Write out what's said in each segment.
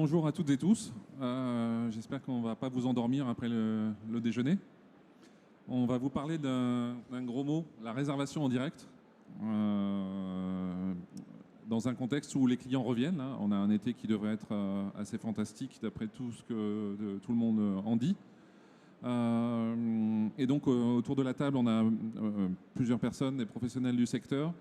Bonjour à toutes et tous. J'espère qu'on ne va pas vous endormir après le déjeuner. On va vous parler d'un gros mot, la réservation en direct. Dans un contexte où les clients reviennent. Là. On a un été qui devrait être assez fantastique d'après tout ce que tout le monde en dit. Et donc autour de la table, on a plusieurs personnes, des professionnels du secteur,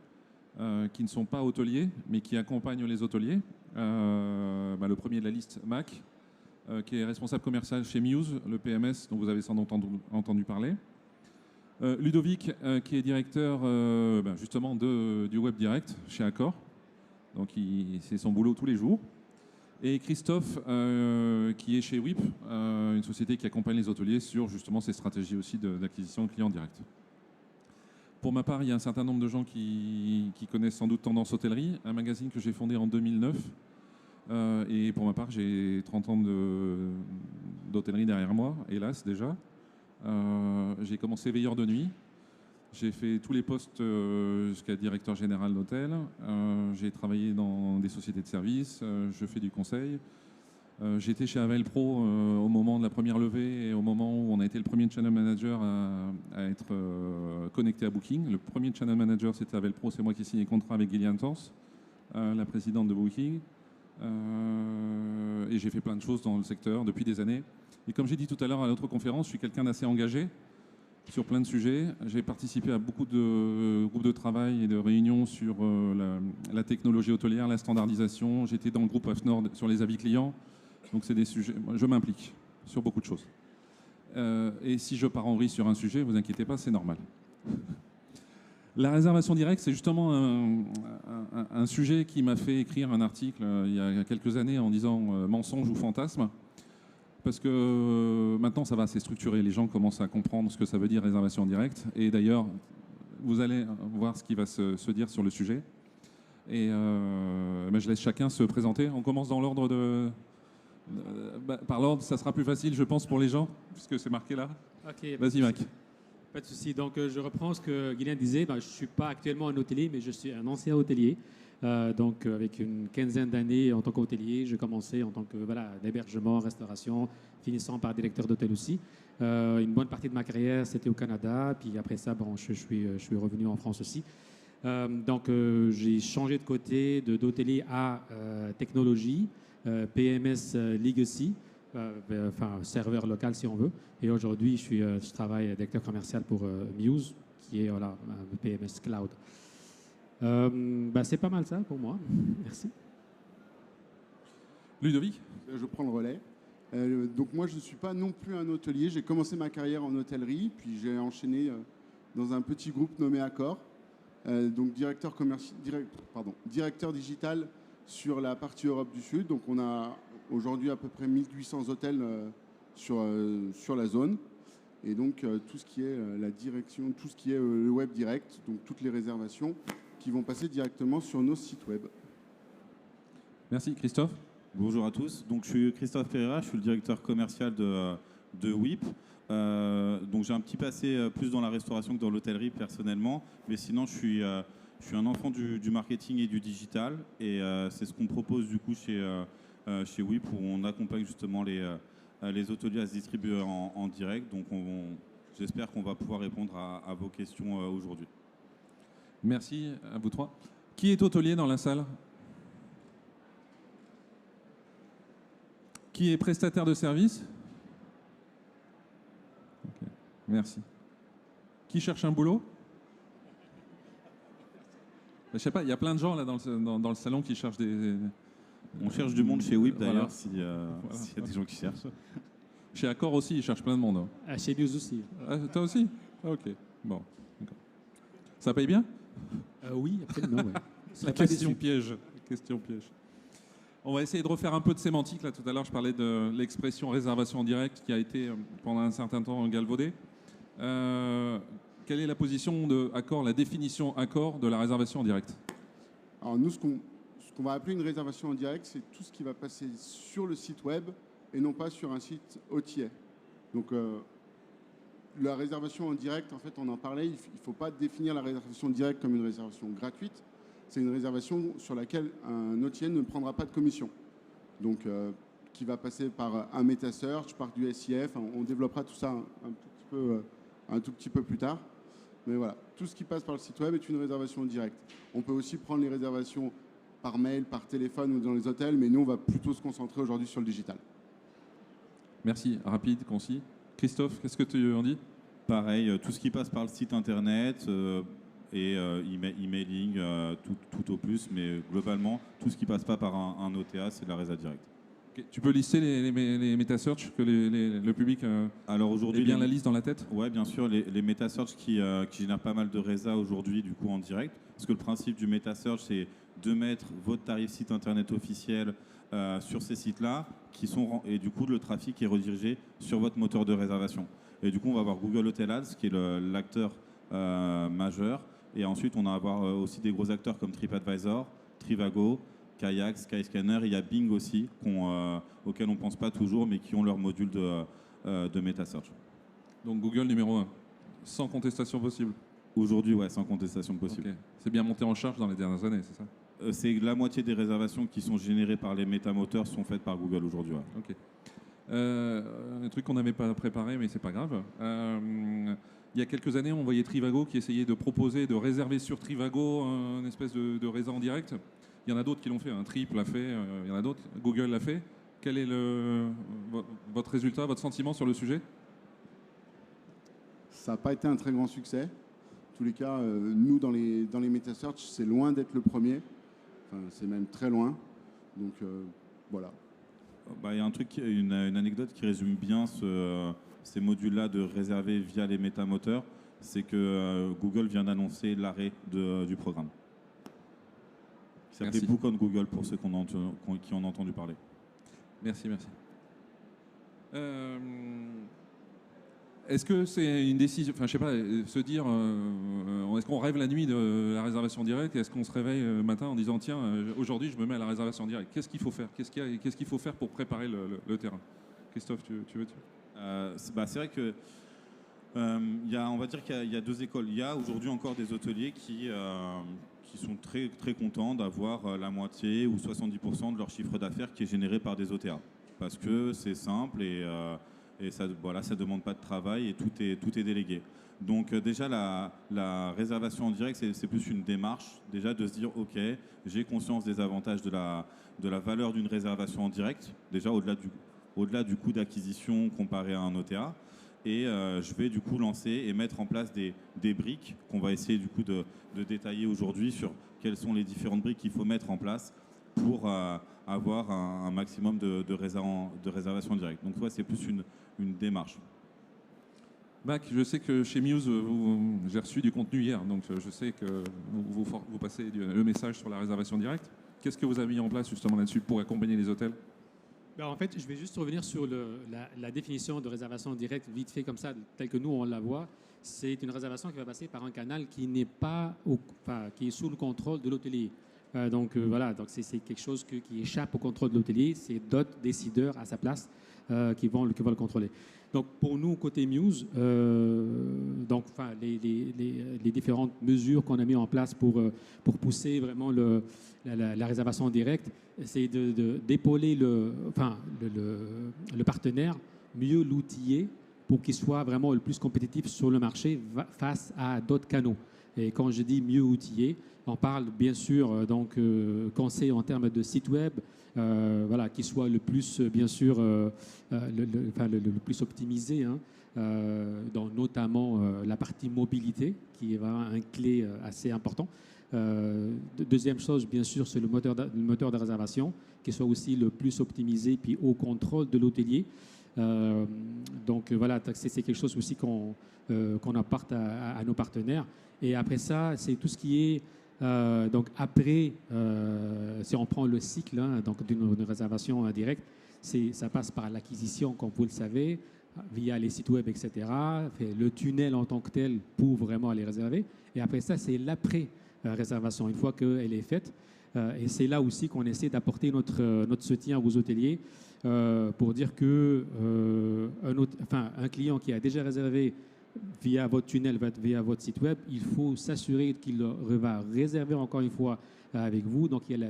qui ne sont pas hôteliers, mais qui accompagnent les hôteliers. Le premier de la liste, Mac, qui est responsable commercial chez Muse, le PMS dont vous avez sans doute entendu parler. Ludovic, qui est directeur justement du Web Direct chez Accor. Donc c'est son boulot tous les jours. Et Christophe, qui est chez WIP, une société qui accompagne les hôteliers sur justement ces stratégies aussi d'acquisition de clients directs. Pour ma part, il y a un certain nombre de gens qui connaissent sans doute Tendance Hôtellerie, un magazine que j'ai fondé en 2009. Et pour ma part, j'ai 30 ans d'hôtellerie derrière moi, hélas déjà. J'ai commencé veilleur de nuit. J'ai fait tous les postes jusqu'à directeur général d'hôtel. J'ai travaillé dans des sociétés de services. Je fais du conseil. J'étais chez Avel Pro au moment de la première levée et au moment où on a été le premier channel manager à être connecté à Booking. Le premier channel manager, c'était Avel Pro. C'est moi qui ai signé le contrat avec Gillian Tans, la présidente de Booking. Et j'ai fait plein de choses dans le secteur depuis des années. Et comme j'ai dit tout à l'heure à l'autre conférence, je suis quelqu'un d'assez engagé sur plein de sujets. J'ai participé à beaucoup de groupes de travail et de réunions sur la technologie hôtelière, la standardisation. J'étais dans le groupe AFNOR sur les avis clients. Donc c'est des sujets. Je m'implique sur beaucoup de choses. Et si je pars en vrille sur un sujet, vous inquiétez pas, c'est normal. La réservation directe, c'est justement un sujet qui m'a fait écrire un article il y a quelques années en disant mensonge ou fantasme. Parce que maintenant, ça va, c'est structuré. Les gens commencent à comprendre ce que ça veut dire réservation en direct. Et d'ailleurs, vous allez voir ce qui va se dire sur le sujet. Et je laisse chacun se présenter. On commence dans l'ordre par l'ordre, ça sera plus facile, je pense, pour les gens, puisque c'est marqué là. Okay, vas-y, Mac. Pas de souci. Donc, je reprends ce que Guylain disait. Je ne suis pas actuellement un hôtelier, mais je suis un ancien hôtelier. Donc, avec une quinzaine d'années en tant qu'hôtelier, j'ai commencé en tant que d'hébergement, restauration, finissant par directeur d'hôtel aussi. Une bonne partie de ma carrière, c'était au Canada. Puis après ça, je suis revenu en France aussi. Donc, j'ai changé de côté d'hôtelier à technologie, PMS Legacy. Serveur local si on veut. Et aujourd'hui, je travaille directeur commercial pour Muse, qui est PMS Cloud. C'est pas mal ça pour moi. Merci. Ludovic ? Je prends le relais. Donc moi, je ne suis pas non plus un hôtelier. J'ai commencé ma carrière en hôtellerie, puis j'ai enchaîné dans un petit groupe nommé Accor. Donc directeur digital sur la partie Europe du Sud. Donc on a aujourd'hui à peu près 1800 hôtels sur la zone. Et donc tout ce qui est la direction, tout ce qui est le web direct, donc toutes les réservations qui vont passer directement sur nos sites web. Merci. Christophe ? Bonjour à tous. Donc je suis Christophe Pereira, je suis le directeur commercial de WIP. Donc j'ai un petit passé plus dans la restauration que dans l'hôtellerie personnellement. Mais sinon je suis un enfant du marketing et du digital. Et c'est ce qu'on propose du coup chez WIP, où on accompagne justement les hôteliers à se distribuer en direct. Donc j'espère qu'on va pouvoir répondre à vos questions aujourd'hui. Merci à vous trois. Qui est hôtelier dans la salle ? Qui est prestataire de service ? Okay. Merci. Qui cherche un boulot ? Je sais pas, il y a plein de gens là dans le salon qui cherchent des... On cherche du monde chez WIP d'ailleurs, Voilà. s'il y a des gens qui cherchent. Chez Accor aussi, ils cherchent plein de monde. Chez Muse aussi. Toi aussi ? Ok. Bon. Ça paye bien ? Oui, absolument. Ouais. Question piège. On va essayer de refaire un peu de sémantique. Là, tout à l'heure, je parlais de l'expression réservation en direct qui a été pendant un certain temps galvaudée. Quelle est la position de Accor, la définition Accor de la réservation en direct ? Alors nous, ce qu'on va appeler une réservation en direct, c'est tout ce qui va passer sur le site web et non pas sur un site hôtelier. Donc la réservation en direct, en fait, on en parlait, il ne faut pas définir la réservation directe comme une réservation gratuite. C'est une réservation sur laquelle un hôtelier ne prendra pas de commission. Donc qui va passer par un meta-search, par du SIF. On développera tout ça un tout petit peu plus tard. Mais voilà, tout ce qui passe par le site web est une réservation directe. On peut aussi prendre les réservations par mail, par téléphone ou dans les hôtels, mais nous, on va plutôt se concentrer aujourd'hui sur le digital. Merci, rapide, concis. Christophe, qu'est-ce que tu en dis? Pareil, tout ce qui passe par le site internet et emailing, tout au plus, mais globalement, tout ce qui passe pas par un OTA, c'est de la résa directe. Ok, tu peux lister les meta-search, que le public Alors ait aujourd'hui, bien la liste dans la tête? ouais, bien sûr, les meta-search qui génèrent pas mal de résa aujourd'hui, du coup, en direct. Parce que le principe du meta-search, c'est de mettre votre tarif site internet officiel sur ces sites-là, et du coup, le trafic est redirigé sur votre moteur de réservation. Et du coup, on va avoir Google Hotel Ads, qui est l'acteur majeur. Et ensuite, on va avoir aussi des gros acteurs comme TripAdvisor, Trivago, Kayak, Skyscanner. Il y a Bing aussi, auxquels on ne pense pas toujours, mais qui ont leur module de meta-search. Donc Google numéro 1, sans contestation possible. Aujourd'hui, ouais, sans contestation possible. Ok. C'est bien monté en charge dans les dernières années, c'est ça? C'est la moitié des réservations qui sont générées par les métamoteurs sont faites par Google aujourd'hui. Ouais. Ok. Un truc qu'on n'avait pas préparé, mais c'est pas grave. Il y a quelques années, on voyait Trivago qui essayait de proposer de réserver sur Trivago une espèce de résa en direct. Il y en a d'autres qui l'ont fait. Un Trip l'a fait. Il y en a d'autres. Google l'a fait. Quel est votre résultat, votre sentiment sur le sujet? Ça n'a pas été un très grand succès. En tous les cas, nous, dans les meta-search, c'est loin d'être le premier. Enfin, c'est même très loin. Donc, voilà. Bah, y a une anecdote qui résume bien ces modules-là de réserver via les métamoteurs. C'est que Google vient d'annoncer l'arrêt du programme. Il s'appelait Merci. Book on Google pour ceux qui en ont entendu parler. Merci. Est-ce que c'est une décision, enfin je sais pas, se dire, est-ce qu'on rêve la nuit de la réservation directe et est-ce qu'on se réveille le matin en disant tiens, aujourd'hui je me mets à la réservation directe? Qu'est-ce qu'il faut faire? Qu'est-ce qu'il faut faire pour préparer le terrain? Christophe, tu veux C'est vrai que on va dire qu'il y a deux écoles. Il y a aujourd'hui encore des hôteliers qui sont très, très contents d'avoir la moitié ou 70% de leur chiffre d'affaires qui est généré par des OTA. Parce que c'est simple et ça ne demande pas de travail et tout est délégué. Donc déjà, la réservation en direct, c'est plus une démarche, déjà de se dire, OK, j'ai conscience des avantages de la valeur d'une réservation en direct, déjà au-delà du coût d'acquisition comparé à un OTA. Et je vais du coup lancer et mettre en place des briques qu'on va essayer du coup de détailler aujourd'hui sur quelles sont les différentes briques qu'il faut mettre en place pour avoir un maximum de réservation en direct. Donc ouais, c'est plus une démarche. Mac, je sais que chez Muse, j'ai reçu du contenu hier, donc je sais que vous passez le message sur la réservation directe. Qu'est-ce que vous avez mis en place justement là-dessus pour accompagner les hôtels? En fait, je vais juste revenir sur la définition de réservation directe, vite fait comme ça, telle que nous on la voit. C'est une réservation qui va passer par un canal qui n'est pas, qui est sous le contrôle de l'hôtelier. Voilà, donc c'est quelque chose qui échappe au contrôle de l'hôtelier. C'est d'autres décideurs à sa place qui vont le contrôler. Donc pour nous, côté Muse, les différentes mesures qu'on a mis en place pour pousser vraiment la réservation directe, c'est d'épauler le partenaire, mieux l'outiller pour qu'il soit vraiment le plus compétitif sur le marché face à d'autres canaux. Et quand je dis mieux outillé, on parle bien sûr conseil en termes de site web, qui soit le plus bien sûr le plus optimisé, notamment la partie mobilité qui va avoir un clé assez important. Deuxième chose, bien sûr, c'est le moteur de réservation qui soit aussi le plus optimisé puis au contrôle de l'hôtelier. C'est quelque chose aussi qu'on apporte à nos partenaires. Et après ça, c'est tout ce qui est si on prend le cycle d'une réservation directe, ça passe par l'acquisition, comme vous le savez, via les sites web, etc. Le tunnel en tant que tel pour vraiment aller réserver. Et après ça, c'est l'après-réservation, une fois qu'elle est faite. Et c'est là aussi qu'on essaie d'apporter notre soutien aux hôteliers pour dire que un client qui a déjà réservé via votre tunnel, via votre site web, il faut s'assurer qu'il va réserver encore une fois avec vous. Donc, il y a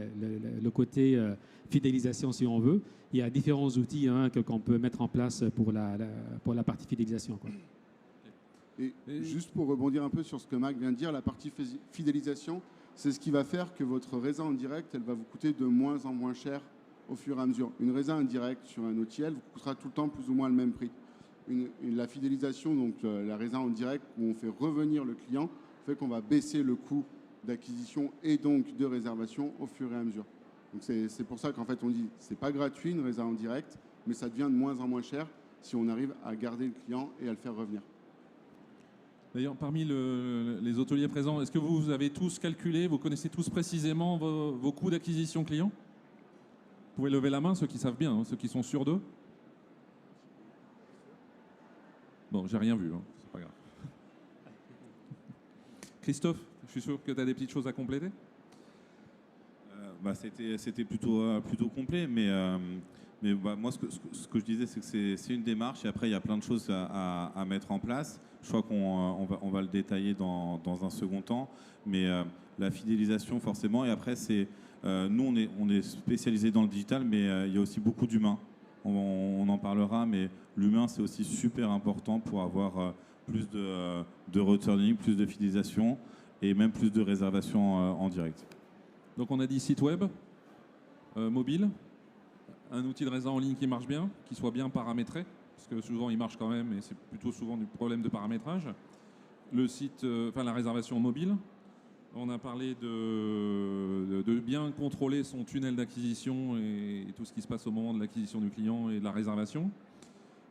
le côté fidélisation, si on veut. Il y a différents outils qu'on peut mettre en place pour la partie fidélisation, quoi. Et juste pour rebondir un peu sur ce que Mac vient de dire, la partie fidélisation, c'est ce qui va faire que votre résa en direct, elle va vous coûter de moins en moins cher au fur et à mesure. Une résa indirecte sur un OTL vous coûtera tout le temps plus ou moins le même prix. La fidélisation, donc la résa en direct, où on fait revenir le client, fait qu'on va baisser le coût d'acquisition et donc de réservation au fur et à mesure. Donc c'est pour ça qu'en fait on dit c'est pas gratuit une résa en direct, mais ça devient de moins en moins cher si on arrive à garder le client et à le faire revenir. D'ailleurs, parmi les hôteliers présents, est-ce que vous avez tous calculé, vous connaissez tous précisément vos coûts d'acquisition client? Vous pouvez lever la main, ceux qui savent bien, hein, ceux qui sont sûrs d'eux. Bon, j'ai rien vu, hein, c'est pas grave. Christophe, je suis sûr que tu as des petites choses à compléter. C'était plutôt complet, mais moi, ce que je disais, c'est que c'est une démarche et après, il y a plein de choses à mettre en place. Je crois qu'on va le détailler dans un second temps, mais la fidélisation, forcément, et après, nous, on est spécialisé dans le digital, mais il y a aussi beaucoup d'humains. On en parlera, mais l'humain, c'est aussi super important pour avoir plus de returning, plus de fidélisation et même plus de réservations en direct. Donc on a dit site web, mobile, un outil de résa en ligne qui marche bien, qui soit bien paramétré, parce que souvent il marche quand même, et c'est plutôt souvent du problème de paramétrage. Le site, la réservation mobile. On a parlé de bien contrôler son tunnel d'acquisition et tout ce qui se passe au moment de l'acquisition du client et de la réservation.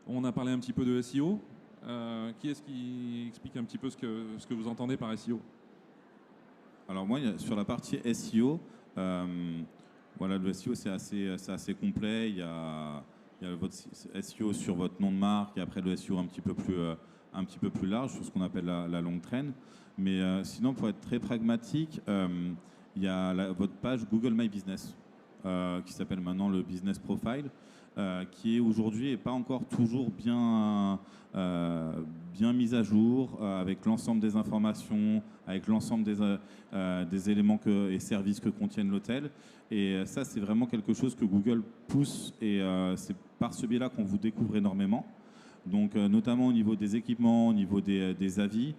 On a parlé un petit peu de SEO. Qui est-ce qui explique un petit peu ce que vous entendez par SEO? Alors moi, sur la partie SEO, le SEO c'est assez complet. Il y a votre SEO sur votre nom de marque et après le SEO un petit peu plus large sur ce qu'on appelle la longue traîne. Mais sinon, pour être très pragmatique, il y a votre page Google My Business qui s'appelle maintenant le Business Profile, qui est aujourd'hui et pas encore toujours bien mise à jour avec l'ensemble des informations, avec l'ensemble des éléments et services que contiennent l'hôtel. Et ça, c'est vraiment quelque chose que Google pousse et c'est par ce biais-là qu'on vous découvre énormément. Donc, notamment au niveau des équipements, au niveau des avis,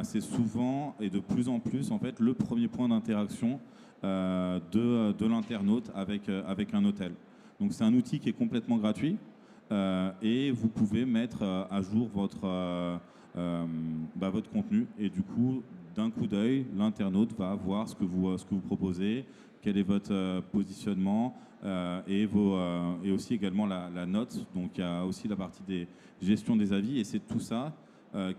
c'est souvent et de plus en plus en fait le premier point d'interaction de l'internaute avec un hôtel. Donc c'est un outil qui est complètement gratuit et vous pouvez mettre à jour votre contenu et du coup d'un coup d'œil l'internaute va voir ce que vous proposez, quel est votre positionnement et aussi également la note. Donc il y a aussi la partie des gestion des avis et c'est tout ça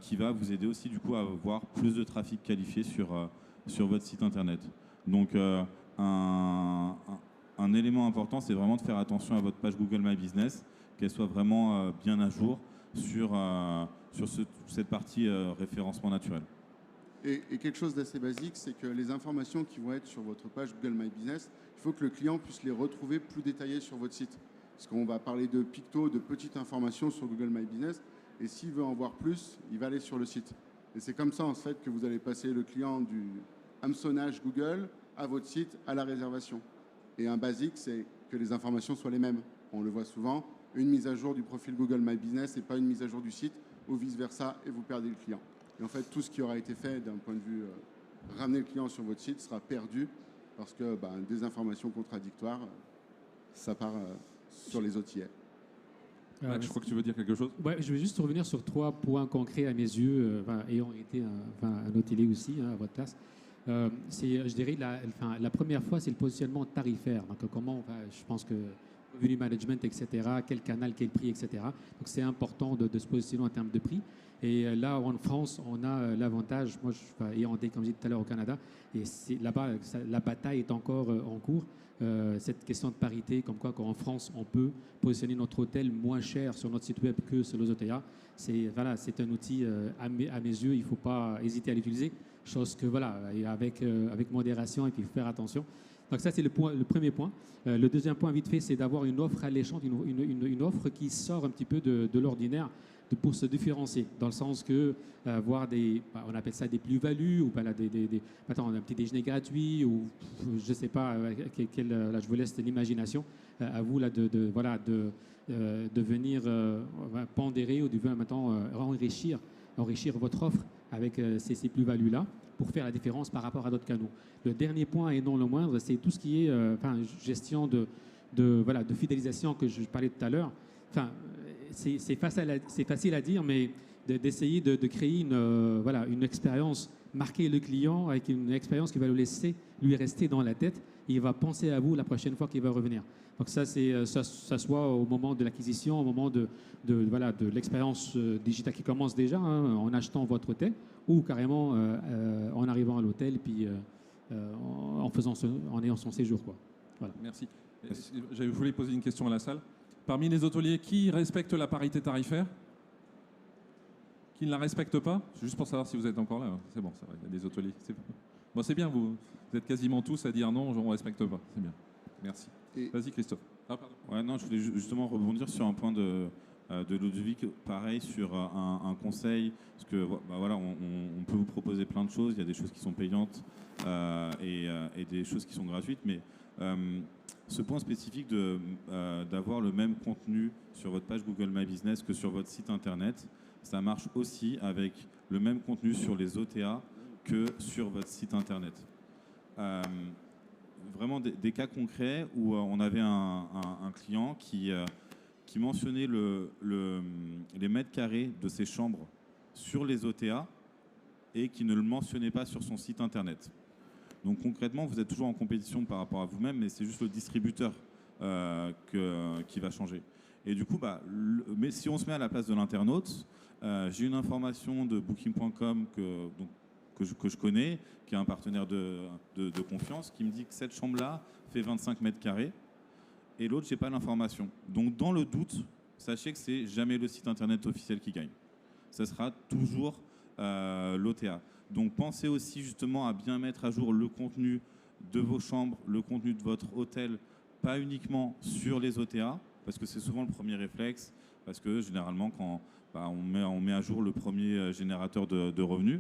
qui va vous aider aussi du coup à avoir plus de trafic qualifié sur votre site internet. Donc un élément important, c'est vraiment de faire attention à votre page Google My Business, qu'elle soit vraiment bien à jour sur cette partie référencement naturel. Et quelque chose d'assez basique, c'est que les informations qui vont être sur votre page Google My Business, il faut que le client puisse les retrouver plus détaillées sur votre site. Parce qu'on va parler de pictos, de petites informations sur Google My Business. Et s'il veut en voir plus, il va aller sur le site. Et c'est comme ça, en fait, que vous allez passer le client du hameçonnage Google à votre site, à la réservation. Et un basique, c'est que les informations soient les mêmes. On le voit souvent, une mise à jour du profil Google My Business et pas une mise à jour du site, ou vice-versa, et vous perdez le client. Et en fait, tout ce qui aura été fait d'un point de vue ramener le client sur votre site sera perdu parce que des informations contradictoires, ça part sur les OTA. Max, je crois que tu veux dire quelque chose. Ouais, je vais juste revenir sur 3 points concrets à mes yeux, ayant été un hôtelier aussi à votre place. Je dirais, la première fois, c'est le positionnement tarifaire. Donc, je pense que revenu management, etc., quel canal, quel prix, etc. Donc, c'est important de se positionner en termes de prix. Et là, en France, on a l'avantage, moi, ayant été, comme je disais tout à l'heure, au Canada, et là-bas, la bataille est encore en cours. Cette question de parité, comme quoi qu'en France, on peut positionner notre hôtel moins cher sur notre site web que sur les OTA. C'est un outil, à mes yeux, il ne faut pas hésiter à l'utiliser. Chose que, avec modération et puis faire attention. Donc ça, c'est le premier point. Le deuxième point, vite fait, c'est d'avoir une offre alléchante, une offre qui sort un petit peu de l'ordinaire pour se différencier, dans le sens que voir on appelle ça des plus-values, ou attends, un petit déjeuner gratuit, ou je ne sais pas, là, je vous laisse l'imagination, à vous là, de venir pondérer ou de venir maintenant enrichir votre offre avec ces plus-values-là pour faire la différence par rapport à d'autres canaux. Le dernier point, et non le moindre, c'est tout ce qui est gestion de fidélisation que je parlais tout à l'heure. Enfin, c'est facile à dire, mais d'essayer de créer une expérience, marquer le client avec une expérience qui va le laisser lui rester dans la tête. Et il va penser à vous la prochaine fois qu'il va revenir. Donc ça, ça soit au moment de l'acquisition, au moment de l'expérience digitale qui commence déjà, en achetant votre hôtel, ou carrément en arrivant à l'hôtel, puis en ayant son séjour, quoi. Voilà. Merci. Je voulais poser une question à la salle. Parmi les hôteliers, qui respecte la parité tarifaire? Qui ne la respecte pas? Juste pour savoir si vous êtes encore là. C'est bon, c'est vrai, il y a des hôteliers. Bon, c'est bien, vous êtes quasiment tous à dire non, on ne respecte pas. C'est bien. Merci. Vas-y, Christophe. Ah, pardon. Ouais, non, je voulais justement rebondir sur un point de Ludovic, pareil, sur un conseil, parce que voilà, on peut vous proposer plein de choses, il y a des choses qui sont payantes et des choses qui sont gratuites, mais ce point spécifique d'avoir le même contenu sur votre page Google My Business que sur votre site internet, ça marche aussi avec le même contenu sur les OTA que sur votre site internet. Vraiment des cas concrets où on avait un client qui mentionnait les mètres carrés de ses chambres sur les OTA et qui ne le mentionnait pas sur son site internet. Donc concrètement, vous êtes toujours en compétition par rapport à vous-même, mais c'est juste le distributeur qui va changer. Et du coup, mais si on se met à la place de l'internaute, j'ai une information de Booking.com que je connais, qui est un partenaire de confiance, qui me dit que cette chambre-là fait 25 mètres carrés, et l'autre, je n'ai pas l'information. Donc, dans le doute, sachez que c'est jamais le site internet officiel qui gagne. Ce sera toujours l'OTA. Donc, pensez aussi justement à bien mettre à jour le contenu de vos chambres, le contenu de votre hôtel, pas uniquement sur les OTA, parce que c'est souvent le premier réflexe, parce que généralement, quand on met à jour le premier générateur de revenus.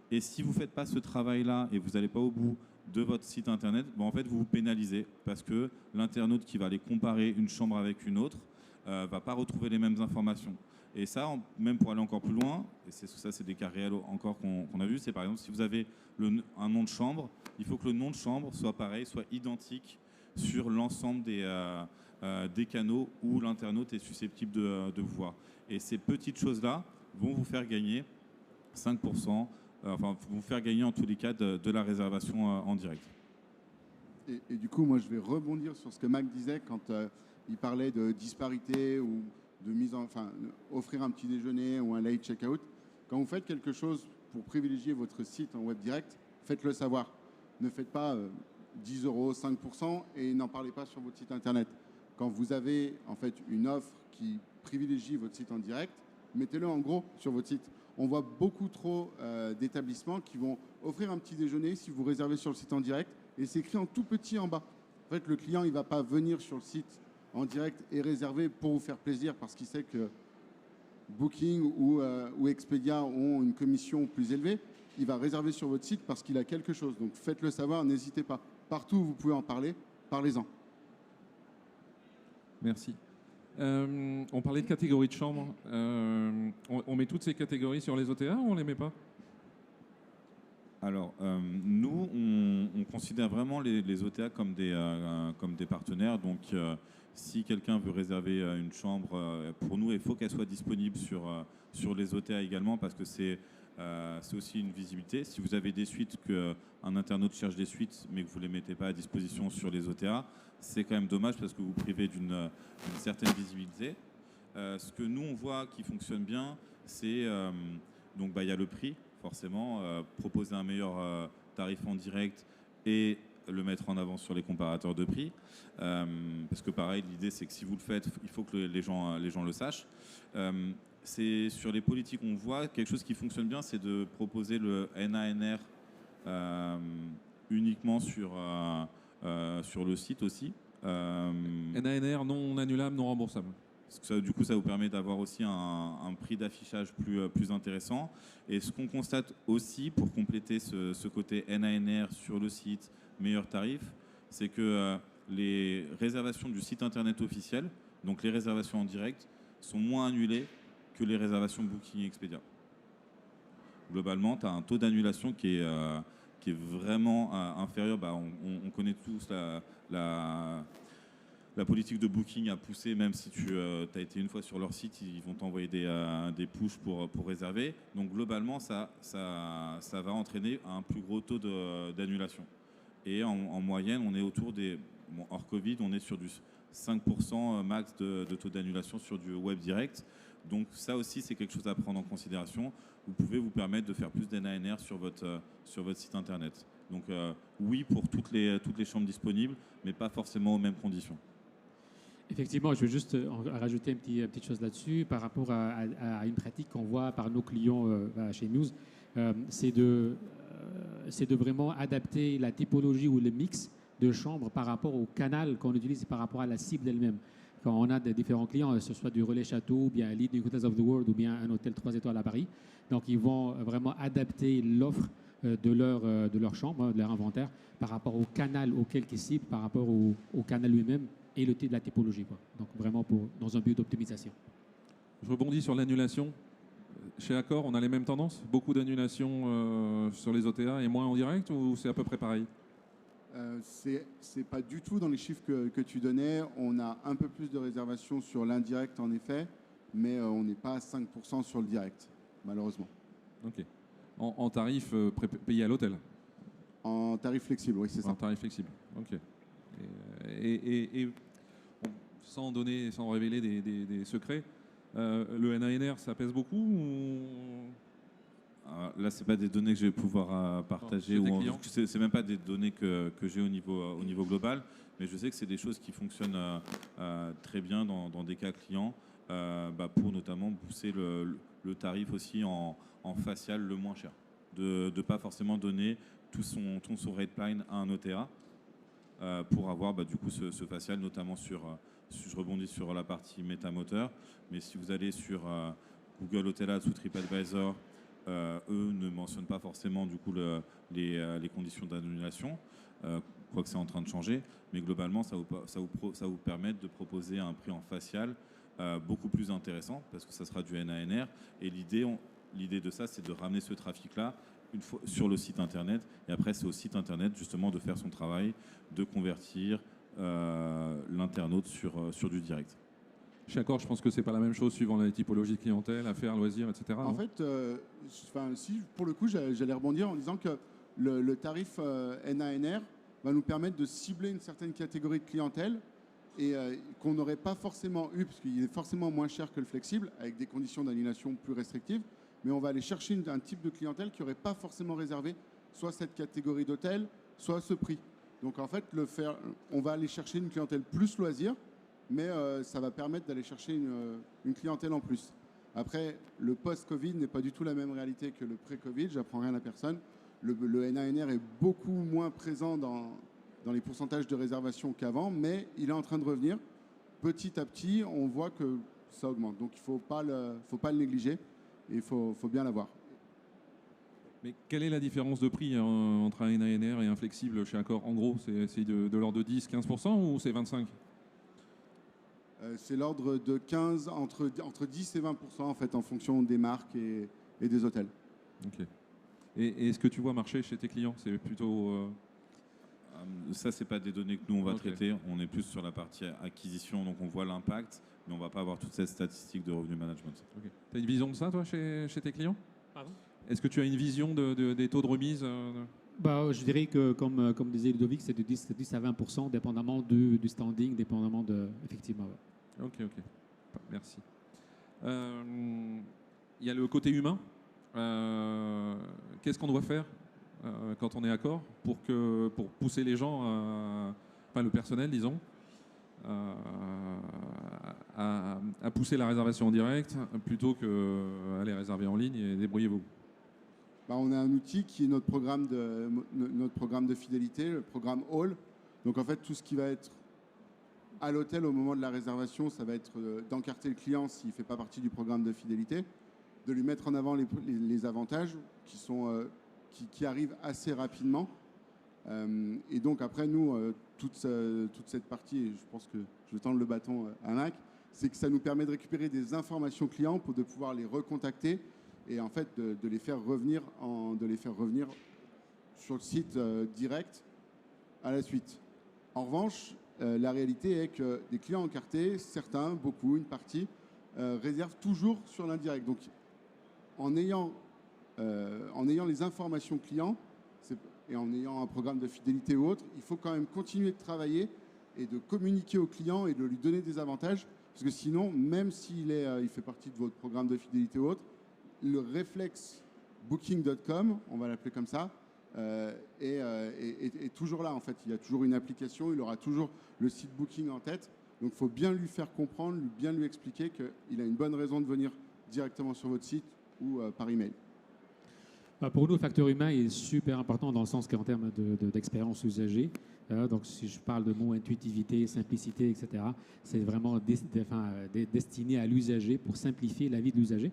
Et si vous ne faites pas ce travail-là et vous n'allez pas au bout de votre site internet, en fait, vous vous pénalisez parce que l'internaute qui va aller comparer une chambre avec une autre ne va pas retrouver les mêmes informations. Et ça, même pour aller encore plus loin, et ça c'est des cas réels encore qu'on a vu, c'est par exemple si vous avez un nom de chambre, il faut que le nom de chambre soit pareil, soit identique sur l'ensemble des canaux où l'internaute est susceptible de vous voir. Et ces petites choses-là vont vous faire gagner 5%, vous faire gagner en tous les cas de la réservation en direct. Et du coup, moi, je vais rebondir sur ce que Mac disait quand il parlait de disparité ou de offrir un petit déjeuner ou un late checkout. Quand vous faites quelque chose pour privilégier votre site en web direct, faites-le savoir. Ne faites pas 10 €, 5% et n'en parlez pas sur votre site internet. Quand vous avez en fait une offre qui privilégie votre site en direct, mettez-le en gros sur votre site. On voit beaucoup trop d'établissements qui vont offrir un petit déjeuner si vous réservez sur le site en direct et c'est écrit en tout petit en bas. En fait, le client, il ne va pas venir sur le site en direct et réserver pour vous faire plaisir parce qu'il sait que Booking ou Expedia ont une commission plus élevée. Il va réserver sur votre site parce qu'il a quelque chose. Donc, faites-le savoir, n'hésitez pas. Partout où vous pouvez en parler, parlez-en. Merci. On parlait de catégories de chambres. On met toutes ces catégories sur les OTA ou on ne les met pas? Alors, nous, on considère vraiment les OTA comme des partenaires. Donc, si quelqu'un veut réserver une chambre, pour nous, il faut qu'elle soit disponible sur les OTA également parce que c'est aussi une visibilité. Si vous avez des suites, qu'un internaute cherche des suites, mais que vous ne les mettez pas à disposition sur les OTA, c'est quand même dommage parce que vous privez d'une certaine visibilité. Ce que nous, on voit qui fonctionne bien, c'est donc il y a le prix, forcément, proposer un meilleur tarif en direct et le mettre en avant sur les comparateurs de prix. Parce que pareil, l'idée, c'est que si vous le faites, il faut que les gens le sachent. C'est sur les politiques, on voit quelque chose qui fonctionne bien, c'est de proposer le NANR uniquement sur sur le site aussi. NANR non annulable, non remboursable. Parce que ça, du coup, ça vous permet d'avoir aussi un prix d'affichage plus intéressant. Et ce qu'on constate aussi, pour compléter ce côté NANR sur le site, meilleur tarif, c'est que les réservations du site internet officiel, donc les réservations en direct, sont moins annulées que les réservations Booking et Expedia. Globalement, tu as un taux d'annulation qui est vraiment inférieur. On connaît tous la politique de Booking à pousser, même si tu as été une fois sur leur site, ils vont t'envoyer des pushs pour réserver. Donc globalement, ça va entraîner un plus gros taux d'annulation. Et en moyenne, on est autour hors Covid, on est sur du 5% max de taux d'annulation sur du web direct. Donc ça aussi, c'est quelque chose à prendre en considération. Vous pouvez vous permettre de faire plus d'NANR sur votre site internet. Donc oui, pour toutes les chambres disponibles, mais pas forcément aux mêmes conditions. Effectivement, je veux juste rajouter une petite chose là-dessus par rapport à une pratique qu'on voit par nos clients chez News. C'est de vraiment adapter la typologie ou le mix de chambres par rapport au canal qu'on utilise et par rapport à la cible elle-même. Quand on a des différents clients, que ce soit du Relais Château, ou bien Leading Hotels of the World, ou bien un hôtel 3 étoiles à Paris, donc ils vont vraiment adapter l'offre de leur chambre, de leur inventaire, par rapport au canal auquel ils ciblent, par rapport au canal lui-même et la typologie, quoi. Donc vraiment dans un but d'optimisation. Je rebondis sur l'annulation. Chez Accor, on a les mêmes tendances? Beaucoup d'annulations sur les OTA et moins en direct, ou c'est à peu près pareil? C'est pas du tout dans les chiffres que tu donnais. On a un peu plus de réservations sur l'indirect en effet, mais on n'est pas à 5% sur le direct, malheureusement. Ok. En tarif payé à l'hôtel? En tarif flexible, oui, c'est ça. En tarif flexible, ok. Et sans révéler des secrets, le NANR, ça pèse beaucoup Là, c'est pas des données que je vais pouvoir partager. C'est même pas des données que j'ai au niveau global, mais je sais que c'est des choses qui fonctionnent très bien dans des cas clients, pour notamment pousser le tarif aussi en facial le moins cher. De ne pas forcément donner tout son rate plan à un OTA pour avoir du coup ce facial, notamment je rebondis sur la partie métamoteur, mais si vous allez sur Google Hotel Ads ou TripAdvisor, eux ne mentionnent pas forcément du coup les conditions d'annulation, quoique c'est en train de changer, mais globalement ça vous permet de proposer un prix en facial beaucoup plus intéressant parce que ça sera du NANR et l'idée de ça c'est de ramener ce trafic-là une fois sur le site internet et après c'est au site internet justement de faire son travail, de convertir l'internaute sur du direct. Chez Accor, je pense que c'est pas la même chose suivant la typologie de clientèle, affaires, loisirs, etc. En fait, si pour le coup, j'allais rebondir en disant que le tarif NANR va nous permettre de cibler une certaine catégorie de clientèle et qu'on n'aurait pas forcément eu, parce qu'il est forcément moins cher que le flexible, avec des conditions d'annulation plus restrictives, mais on va aller chercher un type de clientèle qui n'aurait pas forcément réservé soit cette catégorie d'hôtel, soit ce prix. Donc en fait, on va aller chercher une clientèle plus loisir, mais ça va permettre d'aller chercher une clientèle en plus. Après, le post-Covid n'est pas du tout la même réalité que le pré-Covid, j'apprends rien à personne. Le NANR est beaucoup moins présent dans les pourcentages de réservation qu'avant, mais il est en train de revenir. Petit à petit, on voit que ça augmente. Donc il ne faut pas le négliger et il faut bien l'avoir. Mais quelle est la différence de prix entre un NANR et un flexible chez Accor? En gros, c'est de l'ordre de 10-15% ou c'est 25%? C'est l'ordre de 15, entre 10 et 20% en fait, en fonction des marques et des hôtels. Ok. Et est-ce que tu vois marcher chez tes clients? C'est plutôt... Ça, c'est pas des données que nous on va traiter. On est plus sur la partie acquisition, donc on voit l'impact, mais on va pas avoir toute cette statistique de revenu management. Okay. Tu as une vision de ça, toi, chez tes clients? Pardon? Est-ce que tu as une vision des taux de remise Je dirais que, comme disait Ludovic, c'est de 10 à 20%, dépendamment du standing, dépendamment de... Effectivement. Ouais. Ok. Merci. Il y a le côté humain. Qu'est-ce qu'on doit faire quand on est Accor pour pousser les gens, le personnel, disons, à pousser la réservation en direct plutôt qu'à les réserver en ligne et débrouillez-vous? On a un outil qui est notre programme de fidélité, le programme All. Donc en fait, tout ce qui va être à l'hôtel au moment de la réservation, ça va être d'encarter le client s'il ne fait pas partie du programme de fidélité, de lui mettre en avant les avantages qui arrivent assez rapidement. Et donc après, nous, toute cette partie, et je pense que je vais tendre le bâton à Mac, c'est que ça nous permet de récupérer des informations clients pour de pouvoir les recontacter et en fait de les faire revenir sur le site direct à la suite. En revanche, la réalité est que des clients encartés, certains, beaucoup, une partie, réservent toujours sur l'indirect. Donc en ayant les informations clients et en ayant un programme de fidélité ou autre, il faut quand même continuer de travailler et de communiquer au client et de lui donner des avantages. Parce que sinon, même s'il fait partie de votre programme de fidélité ou autre, le réflexe booking.com, on va l'appeler comme ça, est toujours là en fait. Il y a toujours une application, il aura toujours le site booking en tête. Donc il faut bien lui faire comprendre, bien lui expliquer qu'il a une bonne raison de venir directement sur votre site ou par email. Pour nous, le facteur humain est super important dans le sens qu'en termes d'expérience usagée, donc si je parle de mots intuitivité, simplicité, etc., c'est vraiment destiné à l'usager pour simplifier la vie de l'usager.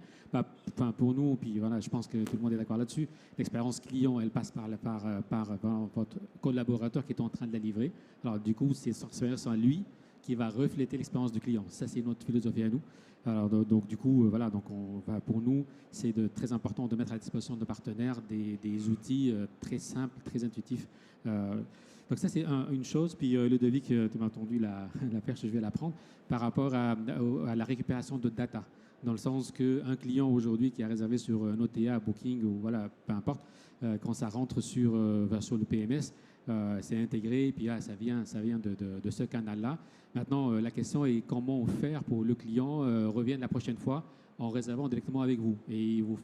Pour nous, puis voilà, je pense que tout le monde est d'accord là-dessus, l'expérience client, elle passe par votre collaborateur qui est en train de la livrer. Alors du coup, c'est son expérience à lui qui va refléter l'expérience du client. Ça, c'est notre philosophie à nous. Alors, donc du coup, voilà, donc pour nous, c'est très important de mettre à la disposition de nos partenaires des outils très simples, très intuitifs. Donc ça, c'est une chose. Puis Ludovic, tu m'as entendu la perche, je vais la prendre, par rapport à la récupération de data. Dans le sens qu'un client aujourd'hui qui a réservé sur un OTA, Booking ou voilà, peu importe, quand ça rentre sur le PMS, c'est intégré, et puis ça vient de ce canal-là. Maintenant, la question est comment faire pour le client revienne la prochaine fois en réservant directement avec vous et vous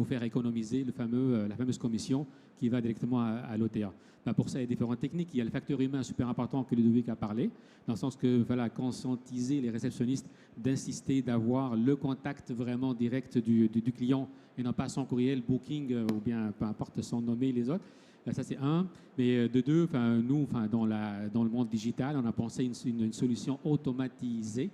faire économiser la fameuse commission qui va directement à l'OTA. Pour ça, il y a différentes techniques. Il y a le facteur humain super important que Ludovic a parlé, dans le sens que conscientiser les réceptionnistes d'insister, d'avoir le contact vraiment direct du client et non pas son courriel, booking ou bien peu importe son nommé les autres. Ça, c'est un. Mais de deux, nous, dans le monde digital, on a pensé une solution automatisée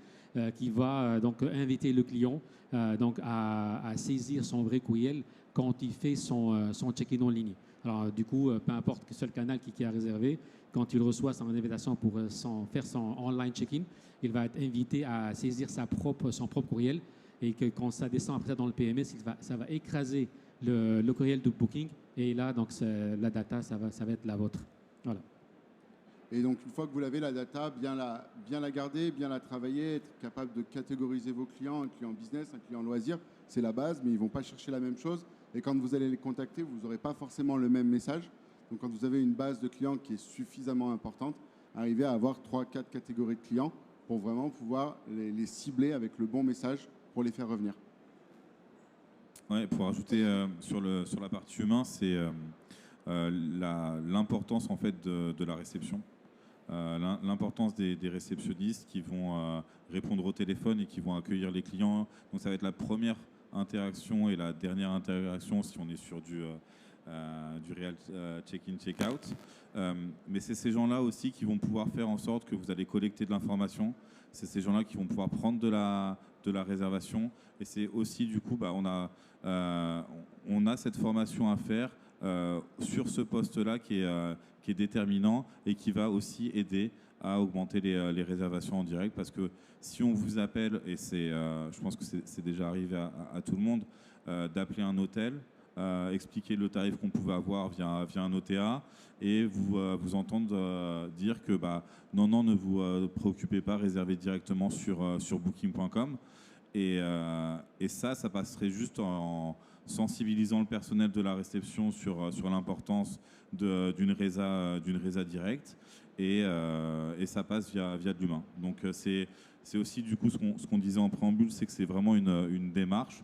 qui va donc inviter le client à saisir son vrai courriel quand il fait son check-in en ligne. Alors, du coup, peu importe quel seul canal qui a réservé, quand il reçoit son invitation pour faire son online check-in, il va être invité à saisir son propre courriel et que quand ça descend après ça dans le PMS, ça va écraser le courriel de booking et là, donc, la data, ça va être la vôtre. Voilà. Et donc, une fois que vous l'avez, la data, bien la garder, bien la travailler, être capable de catégoriser vos clients, un client business, un client loisir, c'est la base, mais ils ne vont pas chercher la même chose. Et quand vous allez les contacter, vous n'aurez pas forcément le même message. Donc, quand vous avez une base de clients qui est suffisamment importante, arrivez à avoir 3-4 catégories de clients pour vraiment pouvoir les cibler avec le bon message pour les faire revenir. Ouais, pour ajouter sur la partie humain, c'est l'importance en fait de la réception. L'importance des réceptionnistes qui vont répondre au téléphone et qui vont accueillir les clients. Donc ça va être la première interaction et la dernière interaction si on est sur du real check-in, check-out. Mais c'est ces gens-là aussi qui vont pouvoir faire en sorte que vous allez collecter de l'information. C'est ces gens-là qui vont pouvoir prendre de la réservation. Et c'est aussi du coup, on a cette formation à faire sur ce poste-là qui est déterminant et qui va aussi aider à augmenter les réservations en direct. Parce que si on vous appelle, et je pense que c'est déjà arrivé à tout le monde, d'appeler un hôtel, expliquer le tarif qu'on pouvait avoir via un OTA et vous entendre dire que non, ne vous préoccupez pas, réservez directement sur booking.com. Et ça passerait juste en sensibilisant le personnel de la réception sur l'importance d'une résa directe et ça passe via de l'humain. Donc c'est aussi du coup ce qu'on disait en préambule, c'est que c'est vraiment une démarche.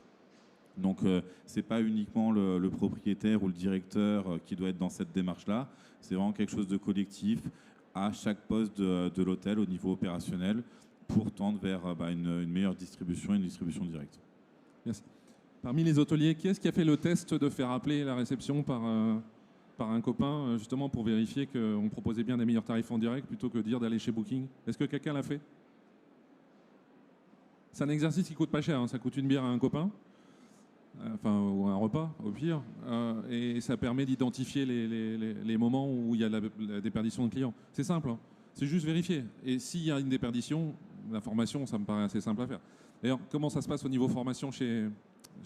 Donc c'est pas uniquement le propriétaire ou le directeur qui doit être dans cette démarche-là, c'est vraiment quelque chose de collectif à chaque poste de l'hôtel au niveau opérationnel pour tendre vers une meilleure distribution, une distribution directe. Merci. Parmi les hôteliers, qui est-ce qui a fait le test de faire appeler la réception par par un copain, justement pour vérifier qu'on proposait bien des meilleurs tarifs en direct plutôt que de dire d'aller chez Booking. Est-ce que quelqu'un l'a fait? C'est un exercice qui coûte pas cher, hein. Ça coûte une bière à un copain, enfin, ou un repas au pire, et ça permet d'identifier les moments où il y a la déperdition de clients. C'est simple, hein. C'est juste vérifier. Et s'il y a une déperdition, la formation, ça me paraît assez simple à faire. D'ailleurs, comment ça se passe au niveau formation chez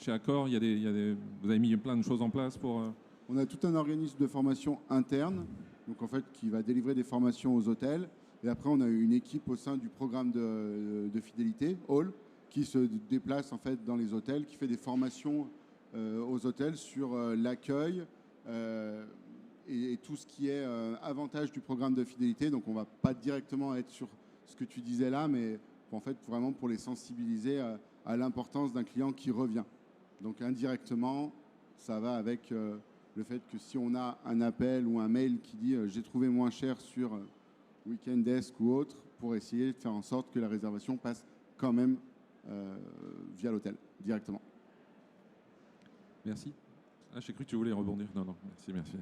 Accor? Vous avez mis plein de choses en place pour... On a tout un organisme de formation interne, donc en fait qui va délivrer des formations aux hôtels. Et après, on a une équipe au sein du programme de fidélité, Hall, qui se déplace en fait dans les hôtels, qui fait des formations aux hôtels sur l'accueil et tout ce qui est avantage du programme de fidélité. Donc, on ne va pas directement être sur ce que tu disais là, mais en fait, vraiment pour les sensibiliser à l'importance d'un client qui revient. Donc, indirectement, ça va avec le fait que si on a un appel ou un mail qui dit j'ai trouvé moins cher sur Weekend Desk ou autre, pour essayer de faire en sorte que la réservation passe quand même via l'hôtel, directement. Merci. Ah, j'ai cru que tu voulais rebondir. Non, non, merci.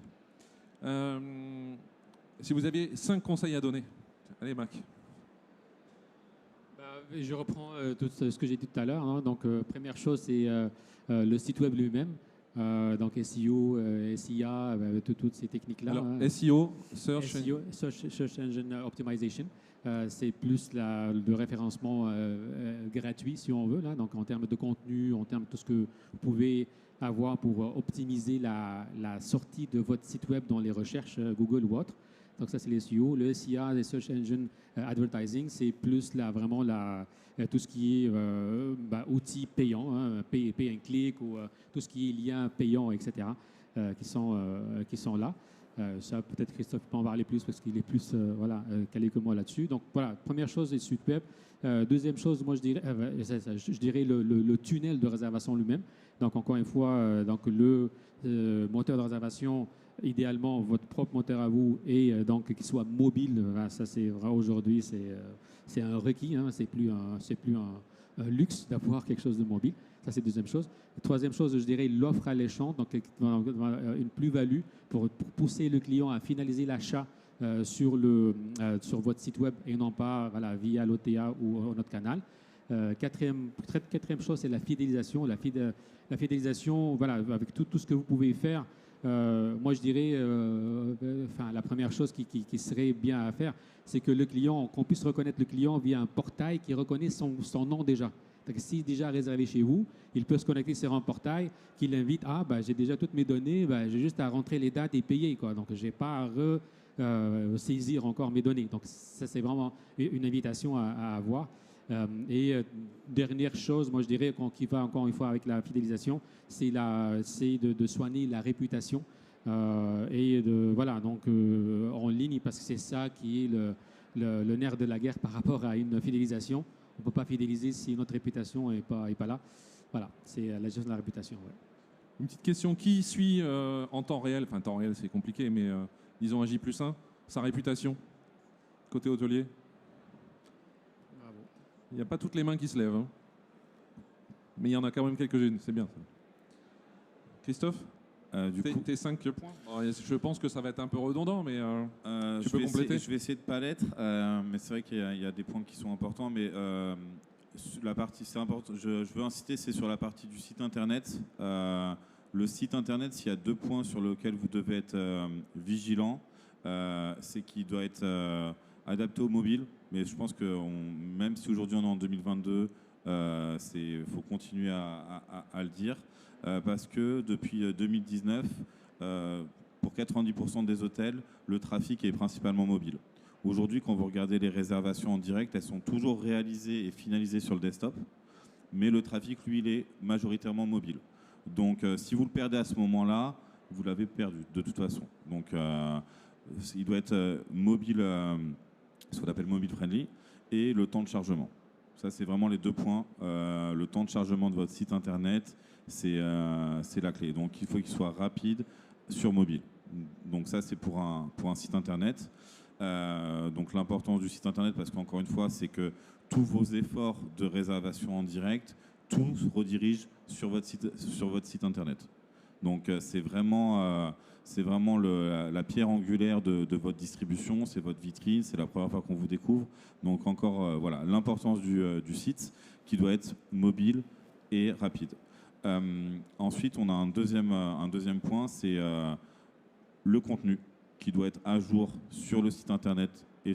Si vous aviez 5 conseils à donner, allez Mac. Je reprends tout ce que j'ai dit tout à l'heure, hein. Donc, première chose, c'est le site web lui-même. Donc SEO, SIA, toutes ces techniques-là. Alors, hein. SEO, Search Engine Optimization, c'est plus le référencement gratuit, si on veut, là. Donc en termes de contenu, en termes de tout ce que vous pouvez avoir pour optimiser la sortie de votre site web dans les recherches Google ou autres. Donc ça, c'est les SEO. Le SIA, les Search Engine Advertising, c'est plus vraiment tout ce qui est outils payants, hein, pay and click, ou tout ce qui est liens payants, etc., qui sont là. Ça, peut-être Christophe peut en parler plus parce qu'il est plus calé que moi là-dessus. Donc voilà, première chose, les sites web. Deuxième chose, moi je dirais le tunnel de réservation lui-même. Donc encore une fois, donc le moteur de réservation, idéalement votre propre moteur à vous, et donc qu'il soit mobile. Ça, c'est vrai, aujourd'hui, c'est un requis, hein. C'est plus un luxe d'avoir quelque chose de mobile. Ça, c'est la deuxième chose. Troisième chose, je dirais l'offre alléchante, donc une plus-value pour pousser le client à finaliser l'achat sur votre site web et non pas via l'OTA ou notre canal. Quatrième chose, c'est la fidélisation. La fidélisation, avec tout ce que vous pouvez faire. Moi, je dirais, la première chose qui serait bien à faire, c'est que qu'on puisse reconnaître le client via un portail qui reconnaît son nom déjà. S'il est déjà réservé chez vous, il peut se connecter sur un portail qui l'invite j'ai déjà toutes mes données, j'ai juste à rentrer les dates et payer, quoi. Donc, je n'ai pas à saisir encore mes données. Donc, ça, c'est vraiment une invitation à avoir. Dernière chose, moi je dirais, qui va encore une fois avec la fidélisation, c'est de soigner la réputation en ligne, parce que c'est ça qui est le nerf de la guerre par rapport à une fidélisation. On ne peut pas fidéliser si notre réputation n'est pas là. Voilà, c'est la gestion de la réputation. Ouais. Une petite question, qui suit en temps réel, enfin temps réel c'est compliqué, mais disons à J+1, sa réputation côté hôtelier? Il n'y a pas toutes les mains qui se lèvent, hein. Mais il y en a quand même quelques-unes, c'est bien ça. Christophe, tes 5 points. Alors, je pense que ça va être un peu redondant, mais tu peux compléter. Je vais essayer de ne pas l'être, mais c'est vrai qu'il y a des points qui sont importants. Mais la partie, c'est important. Je veux insister, c'est sur la partie du site internet. Le site internet, s'il y a 2 points sur lesquels vous devez être vigilant, c'est qu'il doit être adapté au mobile. Mais je pense que même si aujourd'hui on est en 2022, faut continuer à le dire, parce que depuis 2019, pour 90% des hôtels, le trafic est principalement mobile. Aujourd'hui, quand vous regardez les réservations en direct, elles sont toujours réalisées et finalisées sur le desktop, mais le trafic, lui, il est majoritairement mobile. Donc, si vous le perdez à ce moment-là, vous l'avez perdu de toute façon. Donc, il doit être mobile. Ce qu'on appelle mobile friendly, et le temps de chargement. Ça, c'est vraiment les 2 points. Le temps de chargement de votre site internet, c'est la clé. Donc, il faut qu'il soit rapide sur mobile. Donc, ça, c'est pour un site internet. Donc, l'importance du site internet, parce qu'encore une fois, c'est que tous vos efforts de réservation en direct, tout se redirige sur votre site internet. Donc c'est vraiment la pierre angulaire de votre distribution, c'est votre vitrine, c'est la première fois qu'on vous découvre. Donc encore voilà l'importance du site qui doit être mobile et rapide. Ensuite, on a un deuxième point, c'est le contenu qui doit être à jour sur le site internet. Et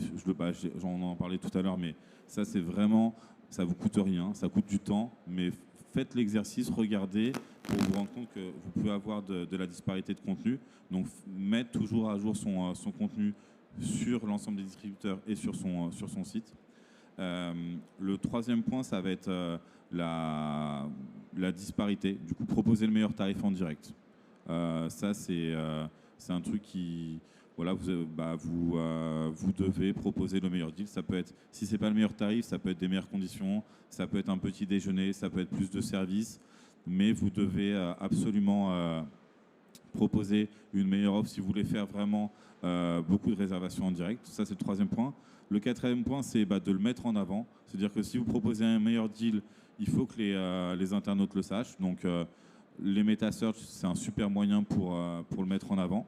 j'en en parlais tout à l'heure, mais ça c'est vraiment, ça vous coûte rien, ça coûte du temps, mais faites l'exercice, regardez pour vous rendre compte que vous pouvez avoir de la disparité de contenu. Donc mettre toujours à jour son contenu sur l'ensemble des distributeurs et sur son site. Le troisième point, ça va être la disparité. Du coup, proposer le meilleur tarif en direct. Ça, c'est un truc qui... Voilà, vous devez proposer le meilleur deal. Ça peut être, si ce n'est pas le meilleur tarif, ça peut être des meilleures conditions, ça peut être un petit déjeuner, ça peut être plus de services, mais vous devez absolument proposer une meilleure offre si vous voulez faire vraiment beaucoup de réservations en direct. Ça, c'est le troisième point. Le quatrième point, c'est de le mettre en avant. C'est-à-dire que si vous proposez un meilleur deal, il faut que les internautes le sachent. Donc, les meta-search, c'est un super moyen pour le mettre en avant.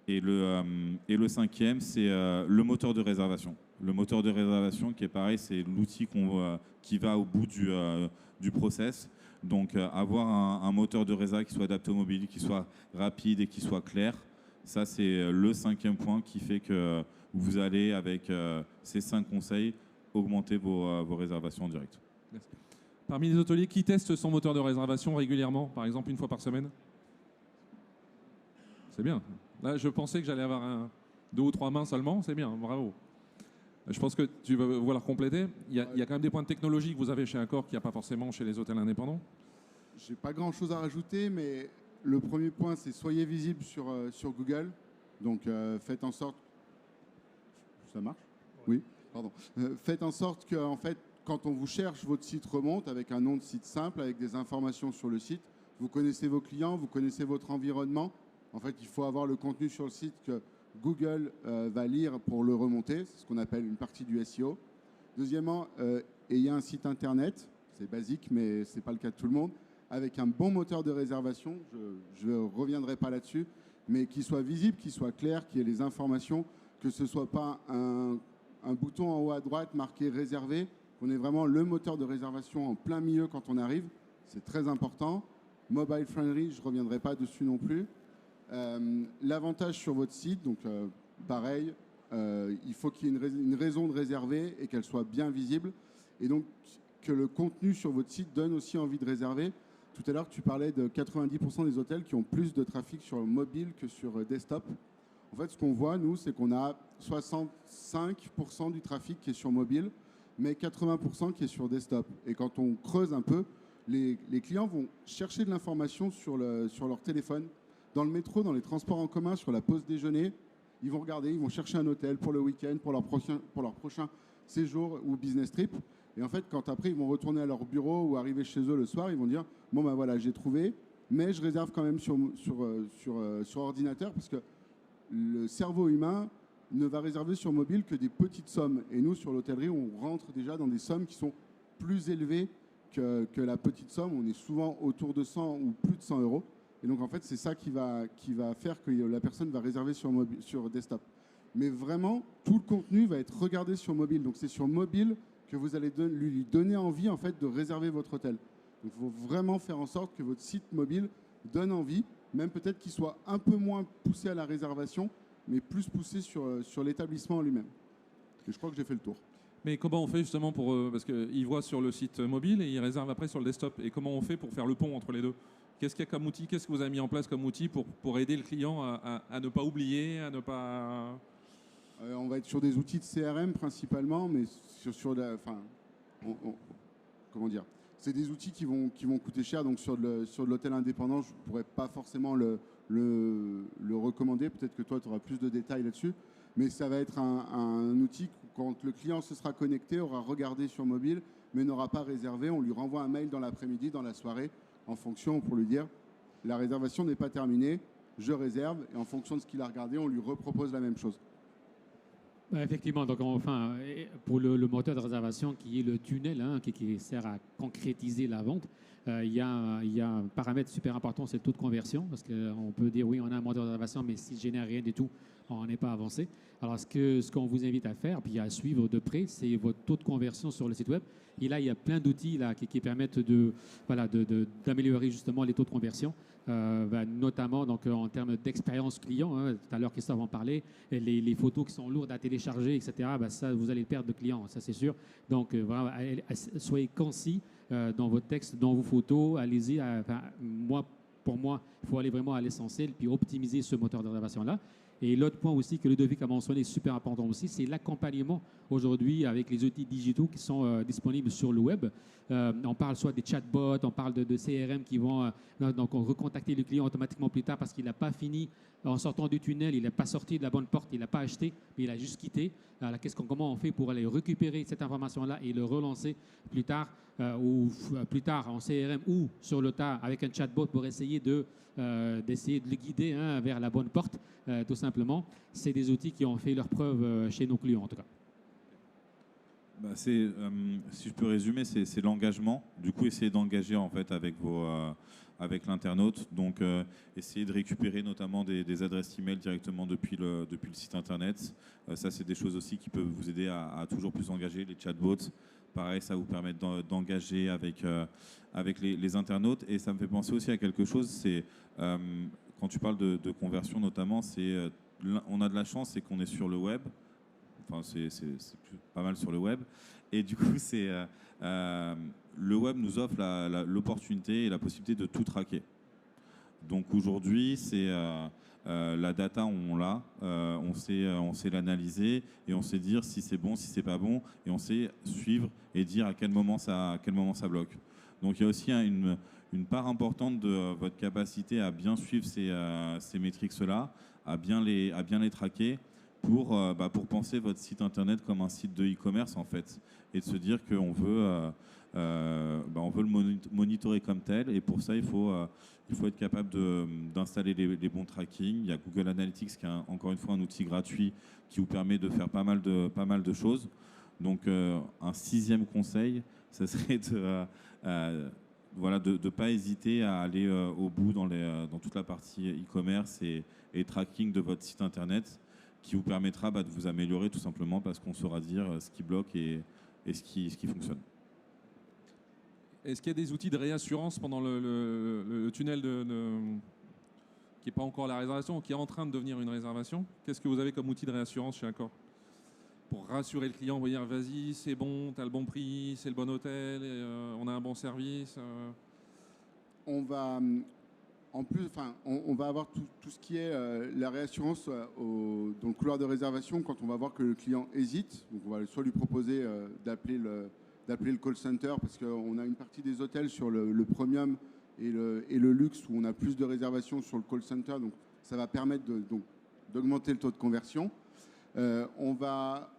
Et le cinquième, c'est le moteur de réservation. Le moteur de réservation qui est pareil, c'est l'outil qui va au bout du process. Donc avoir un moteur de réservation qui soit adapté au mobile, qui soit rapide et qui soit clair, ça c'est le cinquième point qui fait que vous allez, avec ces 5 conseils, augmenter vos réservations en direct. Merci. Parmi les hôteliers, qui testent son moteur de réservation régulièrement, par exemple une fois par semaine? C'est bien. Là, je pensais que j'allais avoir 2 ou 3 mains seulement. C'est bien, bravo. Je pense que tu vas vouloir compléter. Il y a quand même des points de technologie que vous avez chez Accor qu'il n'y a pas forcément chez les hôtels indépendants. J'ai pas grand-chose à rajouter, mais le premier point, c'est soyez visible sur Google. Donc, faites en sorte... Ça marche? Oui, pardon. Faites en sorte que, en fait, quand on vous cherche, votre site remonte avec un nom de site simple, avec des informations sur le site. Vous connaissez vos clients, vous connaissez votre environnement. En fait, il faut avoir le contenu sur le site que Google va lire pour le remonter. C'est ce qu'on appelle une partie du SEO. Deuxièmement, ayez un site internet. C'est basique, mais ce n'est pas le cas de tout le monde. Avec un bon moteur de réservation, je ne reviendrai pas là-dessus, mais qui soit visible, qui soit clair, qui ait les informations, que ce ne soit pas un bouton en haut à droite marqué « Réservé », qu'on ait vraiment le moteur de réservation en plein milieu quand on arrive. C'est très important. Mobile friendly, je ne reviendrai pas dessus non plus. L'avantage sur votre site, donc pareil, il faut qu'il y ait une raison de réserver et qu'elle soit bien visible. Et donc que le contenu sur votre site donne aussi envie de réserver. Tout à l'heure, tu parlais de 90% des hôtels qui ont plus de trafic sur mobile que sur desktop. En fait, ce qu'on voit, nous, c'est qu'on a 65% du trafic qui est sur mobile, mais 80% qui est sur desktop. Et quand on creuse un peu, les clients vont chercher de l'information sur leur téléphone. Dans le métro, dans les transports en commun, sur la pause déjeuner, ils vont regarder, ils vont chercher un hôtel pour le week-end, pour leur prochain séjour ou business trip. Et en fait, quand après, ils vont retourner à leur bureau ou arriver chez eux le soir, ils vont dire « Bon, ben voilà, j'ai trouvé, mais je réserve quand même sur ordinateur parce que le cerveau humain ne va réserver sur mobile que des petites sommes. Et nous, sur l'hôtellerie, on rentre déjà dans des sommes qui sont plus élevées que la petite somme. On est souvent autour de 100 ou plus de 100 euros. Et donc, en fait, c'est ça qui va faire que la personne va réserver sur desktop. Mais vraiment, tout le contenu va être regardé sur mobile. Donc, c'est sur mobile que vous allez lui donner envie, en fait, de réserver votre hôtel. Donc, il faut vraiment faire en sorte que votre site mobile donne envie, même peut-être qu'il soit un peu moins poussé à la réservation, mais plus poussé sur l'établissement en lui-même. Et je crois que j'ai fait le tour. Mais comment on fait justement parce qu'ils voient sur le site mobile et ils réservent après sur le desktop. Et comment on fait pour faire le pont entre les deux? Qu'est-ce qu'il y a comme outil? Qu'est-ce que vous avez mis en place comme outil pour aider le client à ne pas oublier, à ne pas... On va être sur des outils de CRM principalement, mais comment dire? C'est des outils qui vont coûter cher. Donc sur de l'hôtel indépendant, je ne pourrais pas forcément le recommander. Peut-être que toi, tu auras plus de détails là-dessus. Mais ça va être un outil quand le client se sera connecté, aura regardé sur mobile, mais n'aura pas réservé. On lui renvoie un mail dans l'après-midi, dans la soirée, en fonction, pour lui dire la réservation n'est pas terminée, je réserve. Et en fonction de ce qu'il a regardé, on lui repropose la même chose. Effectivement, donc enfin, pour le moteur de réservation qui est le tunnel, hein, qui sert à concrétiser la vente, il y a un paramètre super important, c'est le taux de conversion, parce qu'on peut dire oui, on a un moteur de réservation, mais s'il ne génère rien du tout, on n'est pas avancé. Alors ce qu'on vous invite à faire, puis à suivre de près, c'est votre taux de conversion sur le site web. Et là, il y a plein d'outils là, qui permettent d'améliorer justement les taux de conversion. Notamment donc, en termes d'expérience client. Hein, tout à l'heure, Christophe en parlait. Les photos qui sont lourdes à télécharger, etc., ça, vous allez perdre de clients, ça c'est sûr. Donc, vraiment, soyez concis dans votre texte, dans vos photos. Allez-y. Pour moi, il faut aller vraiment à l'essentiel, puis optimiser ce moteur de réservation-là. Et l'autre point aussi que Ludovic a mentionné, super important aussi, c'est l'accompagnement aujourd'hui avec les outils digitaux qui sont disponibles sur le web. On parle soit des chatbots, on parle de CRM qui vont donc recontacter le client automatiquement plus tard parce qu'il n'a pas fini en sortant du tunnel, il n'est pas sorti de la bonne porte, il n'a pas acheté, mais il a juste quitté. Alors, comment on fait pour aller récupérer cette information-là et le relancer plus tard plus tard en CRM ou sur le tas avec un chatbot pour essayer d'essayer de le guider vers la bonne porte, tout simplement. C'est des outils qui ont fait leur preuve chez nos clients en tout cas. Si je peux résumer, c'est l'engagement. Du coup, essayez d'engager en fait avec l'internaute. Donc, essayez de récupérer notamment des adresses email directement depuis le site internet. Ça, c'est des choses aussi qui peuvent vous aider à toujours plus engager. Les chatbots, pareil, ça vous permet d'engager avec les internautes. Et ça me fait penser aussi à quelque chose. C'est quand tu parles de conversion notamment, on a de la chance, c'est qu'on est sur le web. Enfin, c'est pas mal sur le web. Et du coup, le web nous offre l'opportunité et la possibilité de tout traquer. Donc aujourd'hui, la data, on l'a, on sait l'analyser et on sait dire si c'est bon, si c'est pas bon, et on sait suivre et dire à quel moment ça bloque. Donc il y a aussi une part importante de votre capacité à bien suivre ces métriques-là, à bien les traquer. Pour penser votre site internet comme un site de e-commerce en fait, et de se dire qu'on veut, on veut le monitorer comme tel, et pour ça il faut être capable d'installer les bons tracking. Il y a Google Analytics qui est encore une fois un outil gratuit qui vous permet de faire pas mal de choses. Donc un sixième conseil, ce serait de ne pas hésiter à aller au bout dans toute la partie e-commerce et tracking de votre site internet, qui vous permettra de vous améliorer tout simplement parce qu'on saura dire ce qui bloque et ce qui fonctionne. Est-ce qu'il y a des outils de réassurance pendant le tunnel qui n'est pas encore la réservation, qui est en train de devenir une réservation? Qu'est-ce que vous avez comme outil de réassurance chez Accor pour rassurer le client, vous dire vas-y, c'est bon, tu as le bon prix, c'est le bon hôtel, on a un bon service On va... En plus, on va avoir tout ce qui est la réassurance dans le couloir de réservation quand on va voir que le client hésite. Donc on va soit lui proposer d'appeler le call center, parce qu'on a une partie des hôtels sur le premium et le luxe où on a plus de réservations sur le call center. Donc ça va permettre d'augmenter le taux de conversion. On va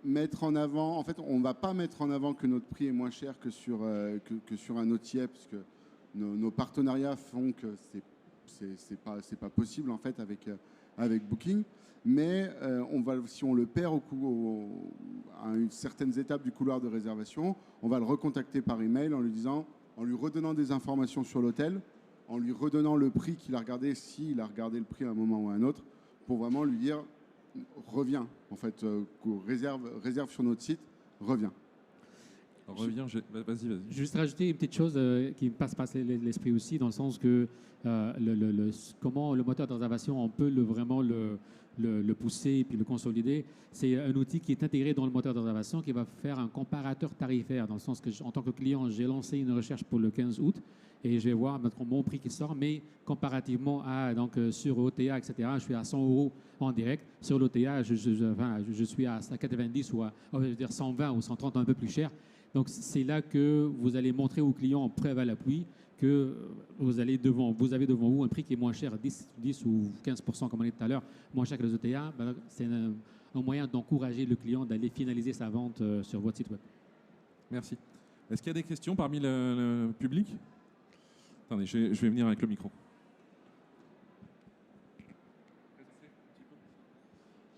mettre en avant, en fait, on ne va pas mettre en avant que notre prix est moins cher que sur un OTA, parce que nos partenariats font que c'est pas possible en fait avec Booking, mais si on le perd à certaines étapes du couloir de réservation, on va le recontacter par email en lui redonnant des informations sur l'hôtel, en lui redonnant le prix qu'il a regardé, s'il a regardé le prix à un moment ou à un autre, pour vraiment lui dire reviens, en fait, réserve sur notre site, reviens. Reviens, vas-y. Juste rajouter une petite chose qui me passe l'esprit aussi, dans le sens que comment le moteur de réservation, on peut vraiment le pousser et puis le consolider. C'est un outil qui est intégré dans le moteur de réservation qui va faire un comparateur tarifaire, dans le sens que en tant que client, j'ai lancé une recherche pour le 15 août et je vais voir mon prix qui sort, mais comparativement sur OTA, etc., je suis à 100 € en direct. Sur l'OTA, je suis à 90 ou je veux dire 120 ou 130, un peu plus cher. Donc, c'est là que vous allez montrer aux clients en preuve à l'appui que vous avez devant vous un prix qui est moins cher, 10 ou 15%, comme on a dit tout à l'heure, moins cher que les OTA. C'est un moyen d'encourager le client d'aller finaliser sa vente sur votre site web. Merci. Est-ce qu'il y a des questions parmi le public? Attendez, je vais venir avec le micro.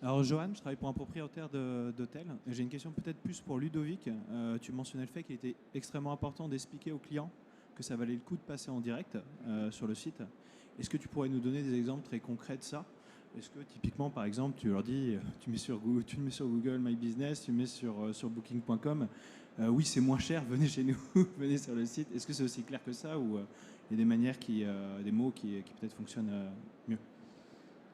Alors Johan, je travaille pour un propriétaire d'hôtel. J'ai une question peut-être plus pour Ludovic. Tu mentionnais le fait qu'il était extrêmement important d'expliquer aux clients que ça valait le coup de passer en direct sur le site. Est-ce que tu pourrais nous donner des exemples très concrets de ça? Est-ce que typiquement, par exemple, tu leur dis, tu mets sur Google My Business, tu mets sur Booking.com, oui c'est moins cher, venez chez nous, venez sur le site. Est-ce que c'est aussi clair que ça ou il y a des manières des mots qui peut-être fonctionnent mieux?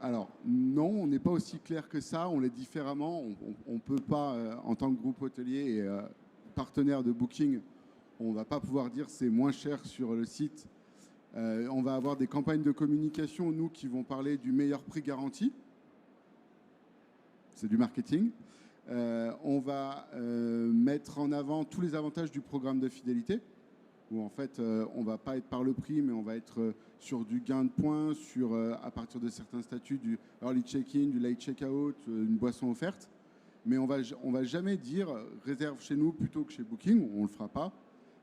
Alors, non, on n'est pas aussi clair que ça, on l'est différemment. On ne peut pas, en tant que groupe hôtelier et partenaire de Booking, on ne va pas pouvoir dire c'est moins cher sur le site. On va avoir des campagnes de communication, nous, qui vont parler du meilleur prix garanti. C'est du marketing. On va mettre en avant tous les avantages du programme de fidélité, où en fait, on ne va pas être par le prix, mais on va être sur du gain de points, sur, à partir de certains statuts, du early check-in, du late check-out, une boisson offerte. Mais on va jamais dire réserve chez nous plutôt que chez Booking, on ne le fera pas.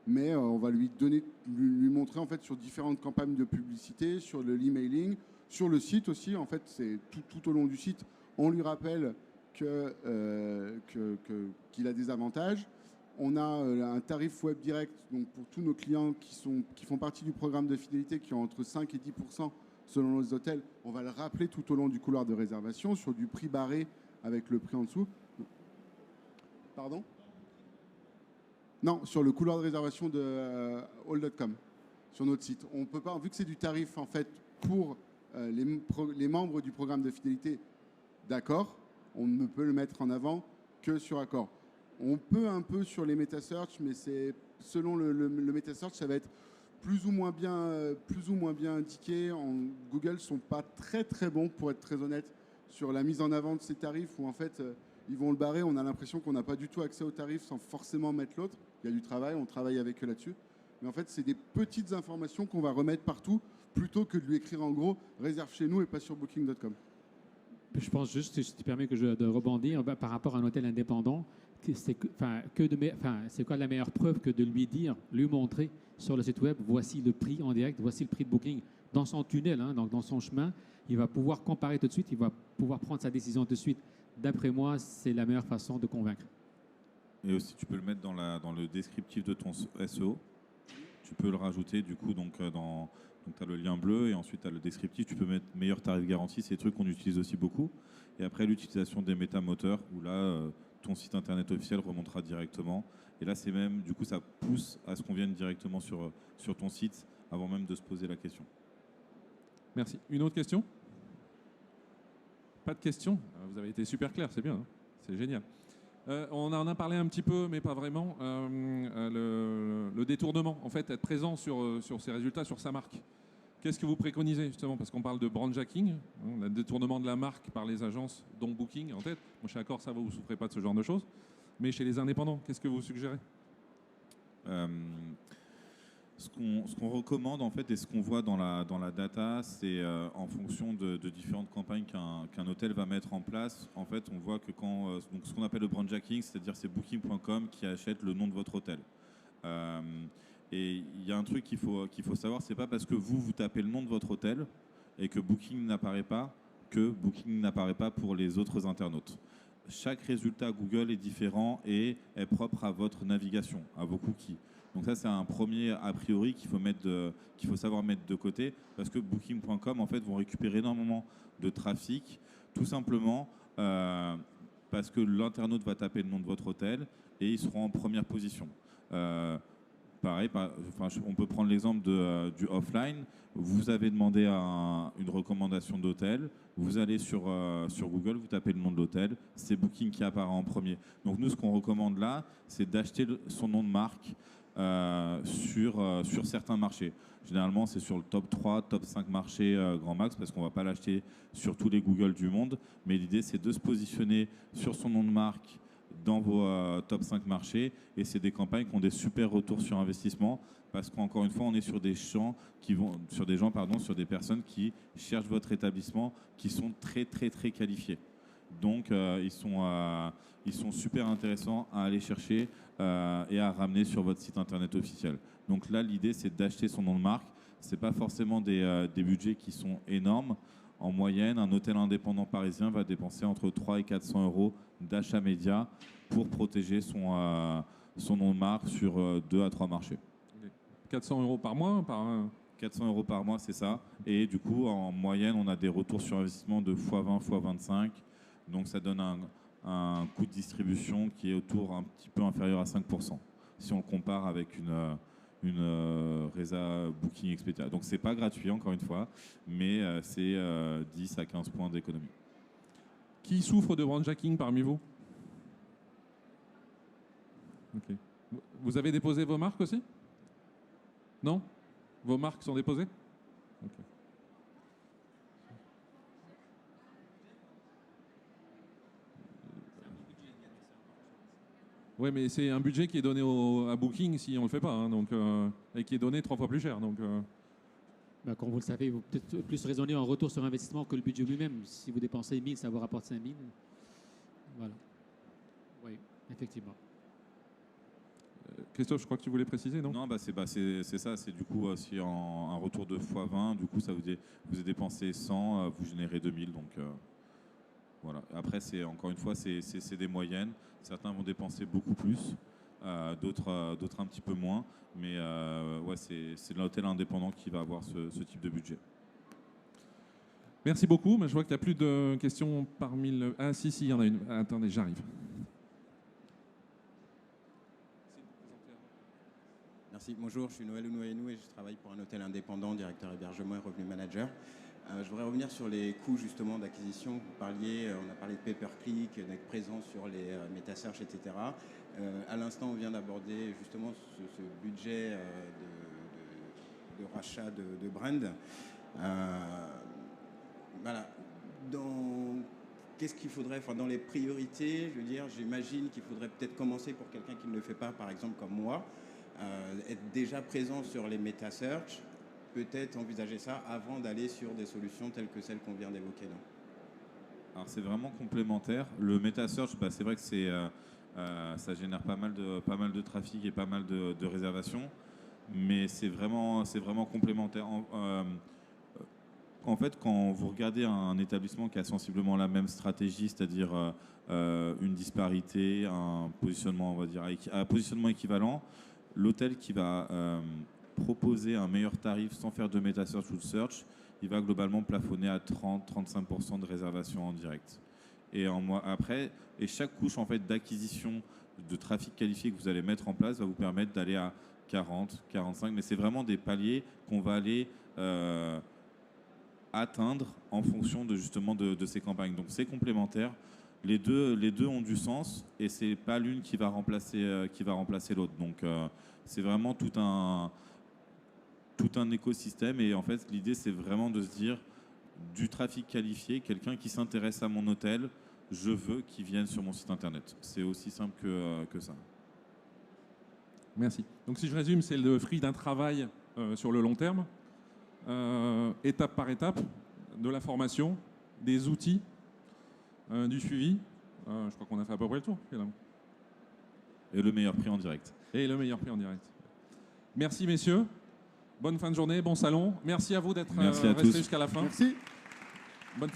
Mais on va lui montrer en fait sur différentes campagnes de publicité, sur le emailing, sur le site aussi. En fait, c'est tout au long du site, on lui rappelle qu'il a des avantages. On a un tarif web direct, donc pour tous nos clients qui font partie du programme de fidélité, qui ont entre 5 et 10% selon les hôtels. On va le rappeler tout au long du couloir de réservation sur du prix barré avec le prix en dessous. Pardon ? Non, sur le couloir de réservation de all.com, sur notre site. On peut pas, vu que c'est du tarif en fait pour les membres du programme de fidélité d'accord, on ne peut le mettre en avant que sur Accor. On peut un peu sur les meta-search, mais c'est selon le meta-search, ça va être plus ou moins bien indiqué. Google ne sont pas très très bons, pour être très honnête, sur la mise en avant de ces tarifs où en fait ils vont le barrer. On a l'impression qu'on n'a pas du tout accès aux tarifs sans forcément mettre l'autre. Il y a du travail, on travaille avec eux là-dessus. Mais en fait, c'est des petites informations qu'on va remettre partout plutôt que de lui écrire en gros réserve chez nous et pas sur booking.com. Je pense juste, si tu permets de rebondir, par rapport à un hôtel indépendant, c'est quoi la meilleure preuve que de lui dire, lui montrer sur le site web, voici le prix en direct, voici le prix de Booking dans son tunnel, hein, donc dans son chemin, il va pouvoir comparer tout de suite, il va pouvoir prendre sa décision tout de suite. D'après moi, c'est la meilleure façon de convaincre. Et aussi, tu peux le mettre dans le descriptif de ton SEO. Tu peux le rajouter, du coup, donc tu as le lien bleu et ensuite tu as le descriptif. Tu peux mettre meilleur tarif garanti, c'est des trucs qu'on utilise aussi beaucoup. Et après, l'utilisation des métamoteurs, où là, ton site internet officiel remontera directement. Et là, c'est même, du coup, ça pousse à ce qu'on vienne directement sur ton site avant même de se poser la question. Merci. Une autre question ? Pas de questions ? Vous avez été super clair, c'est bien, hein, c'est génial. On en a parlé un petit peu, mais pas vraiment. Le détournement, en fait, être présent sur ses résultats, sur sa marque. Qu'est-ce que vous préconisez, justement? Parce qu'on parle de brandjacking, le détournement de la marque par les agences, dont Booking en tête. Moi, chez Accor, ça va, vous ne souffrez pas de ce genre de choses. Mais chez les indépendants, qu'est-ce que vous suggérez? Ce qu'on recommande, en fait, et ce qu'on voit dans la data, c'est en fonction de différentes campagnes qu'un hôtel va mettre en place. En fait, on voit que donc ce qu'on appelle le brandjacking, c'est-à-dire c'est Booking.com qui achète le nom de votre hôtel. Et il y a un truc qu'il faut savoir, c'est pas parce que vous tapez le nom de votre hôtel et que Booking n'apparaît pas que Booking n'apparaît pas pour les autres internautes. Chaque résultat Google est différent et est propre à votre navigation, à vos cookies. Donc ça, c'est un premier a priori qu'il faut savoir mettre de côté, parce que Booking.com en fait vont récupérer énormément de trafic, tout simplement parce que l'internaute va taper le nom de votre hôtel et ils seront en première position. Pareil, on peut prendre l'exemple du offline. Vous avez demandé une recommandation d'hôtel, vous allez sur Google, vous tapez le nom de l'hôtel, c'est Booking qui apparaît en premier. Donc nous, ce qu'on recommande là, c'est d'acheter son nom de marque sur certains marchés. Généralement, c'est sur le top 3, top 5 marchés grand max, parce qu'on ne va pas l'acheter sur tous les Google du monde. Mais l'idée, c'est de se positionner sur son nom de marque dans vos top 5 marchés, et c'est des campagnes qui ont des super retours sur investissement, parce qu'encore une fois, on est sur des sur des personnes qui cherchent votre établissement, qui sont très très très qualifiés. Donc ils sont super intéressants à aller chercher et à ramener sur votre site internet officiel. Donc là, l'idée, c'est d'acheter son nom de marque. C'est pas forcément des budgets qui sont énormes. En moyenne, un hôtel indépendant parisien va dépenser entre 300 et 400 euros d'achat média pour protéger son nom de marque sur 2 à 3 marchés. 400 euros par mois 400 euros par mois, c'est ça. Et du coup, en moyenne, on a des retours sur investissement de x20, x25. Donc ça donne un coût de distribution qui est autour un petit peu inférieur à 5%, si on le compare avec une Reza Booking Expedia. Donc c'est pas gratuit, encore une fois, mais c'est 10 à 15 points d'économie. Qui souffre de brandjacking parmi vous? Ok. Vous avez déposé vos marques aussi? Non? Vos marques sont déposées? Ok. Oui, mais c'est un budget qui est donné à Booking si on ne le fait pas, hein, donc, et qui est donné 3 fois plus cher. Donc, Bah, comme vous le savez, vous peut-être plus raisonner en retour sur investissement que le budget lui-même. Si vous dépensez 1000, ça vous rapporte 5000. Voilà. Oui, effectivement. Christophe, je crois que tu voulais préciser, non? Non, c'est ça. C'est du coup, si un retour de x20, du coup, ça vous avez dépensé 100, vous générez 2000. Donc, voilà. Après, encore une fois, c'est des moyennes. Certains vont dépenser beaucoup plus, d'autres un petit peu moins. Mais ouais, c'est l'hôtel indépendant qui va avoir ce type de budget. Merci beaucoup. Mais je vois qu'il n'y a plus de questions parmi le... Ah si, il y en a une. Attendez, j'arrive. Merci, bonjour, je suis Noël Ounouayenou et je travaille pour un hôtel indépendant, directeur hébergement et revenu manager. Je voudrais revenir sur les coûts justement d'acquisition. Vous parliez, on a parlé de pay-per-click, d'être présent sur les meta-search, etc. À l'instant, on vient d'aborder justement ce budget de rachat de brand. Voilà. Qu'est-ce qu'il faudrait, enfin, dans les priorités, je veux dire, j'imagine qu'il faudrait peut-être commencer pour quelqu'un qui ne le fait pas, par exemple comme moi, être déjà présent sur les meta-search, peut-être envisager ça avant d'aller sur des solutions telles que celles qu'on vient d'évoquer là. Alors c'est vraiment complémentaire. Le meta-search, c'est vrai que ça génère pas mal de trafic et pas mal de réservations, mais c'est vraiment complémentaire. En fait, quand vous regardez un établissement qui a sensiblement la même stratégie, c'est-à-dire une disparité, un positionnement, on va dire, un positionnement équivalent, l'hôtel qui va proposer un meilleur tarif sans faire de meta-search ou de search, il va globalement plafonner à 30-35% de réservation en direct. Et chaque couche en fait, d'acquisition de trafic qualifié que vous allez mettre en place va vous permettre d'aller à 40, 45, mais c'est vraiment des paliers qu'on va aller atteindre en fonction justement de ces campagnes. Donc c'est complémentaire. Les deux ont du sens et c'est pas l'une qui va remplacer l'autre. Donc c'est vraiment tout un écosystème et en fait l'idée c'est vraiment de se dire du trafic qualifié, quelqu'un qui s'intéresse à mon hôtel, je veux qu'il vienne sur mon site internet. C'est aussi simple que ça. Merci. Donc si je résume, c'est le fruit d'un travail sur le long terme, étape par étape, de la formation, des outils, du suivi. Je crois qu'on a fait à peu près le tour, finalement. Et le meilleur prix en direct. Merci, messieurs. Bonne fin de journée, bon salon. Merci à vous d'être Merci à restés tous. jusqu'à la fin. Merci. Bonne fin de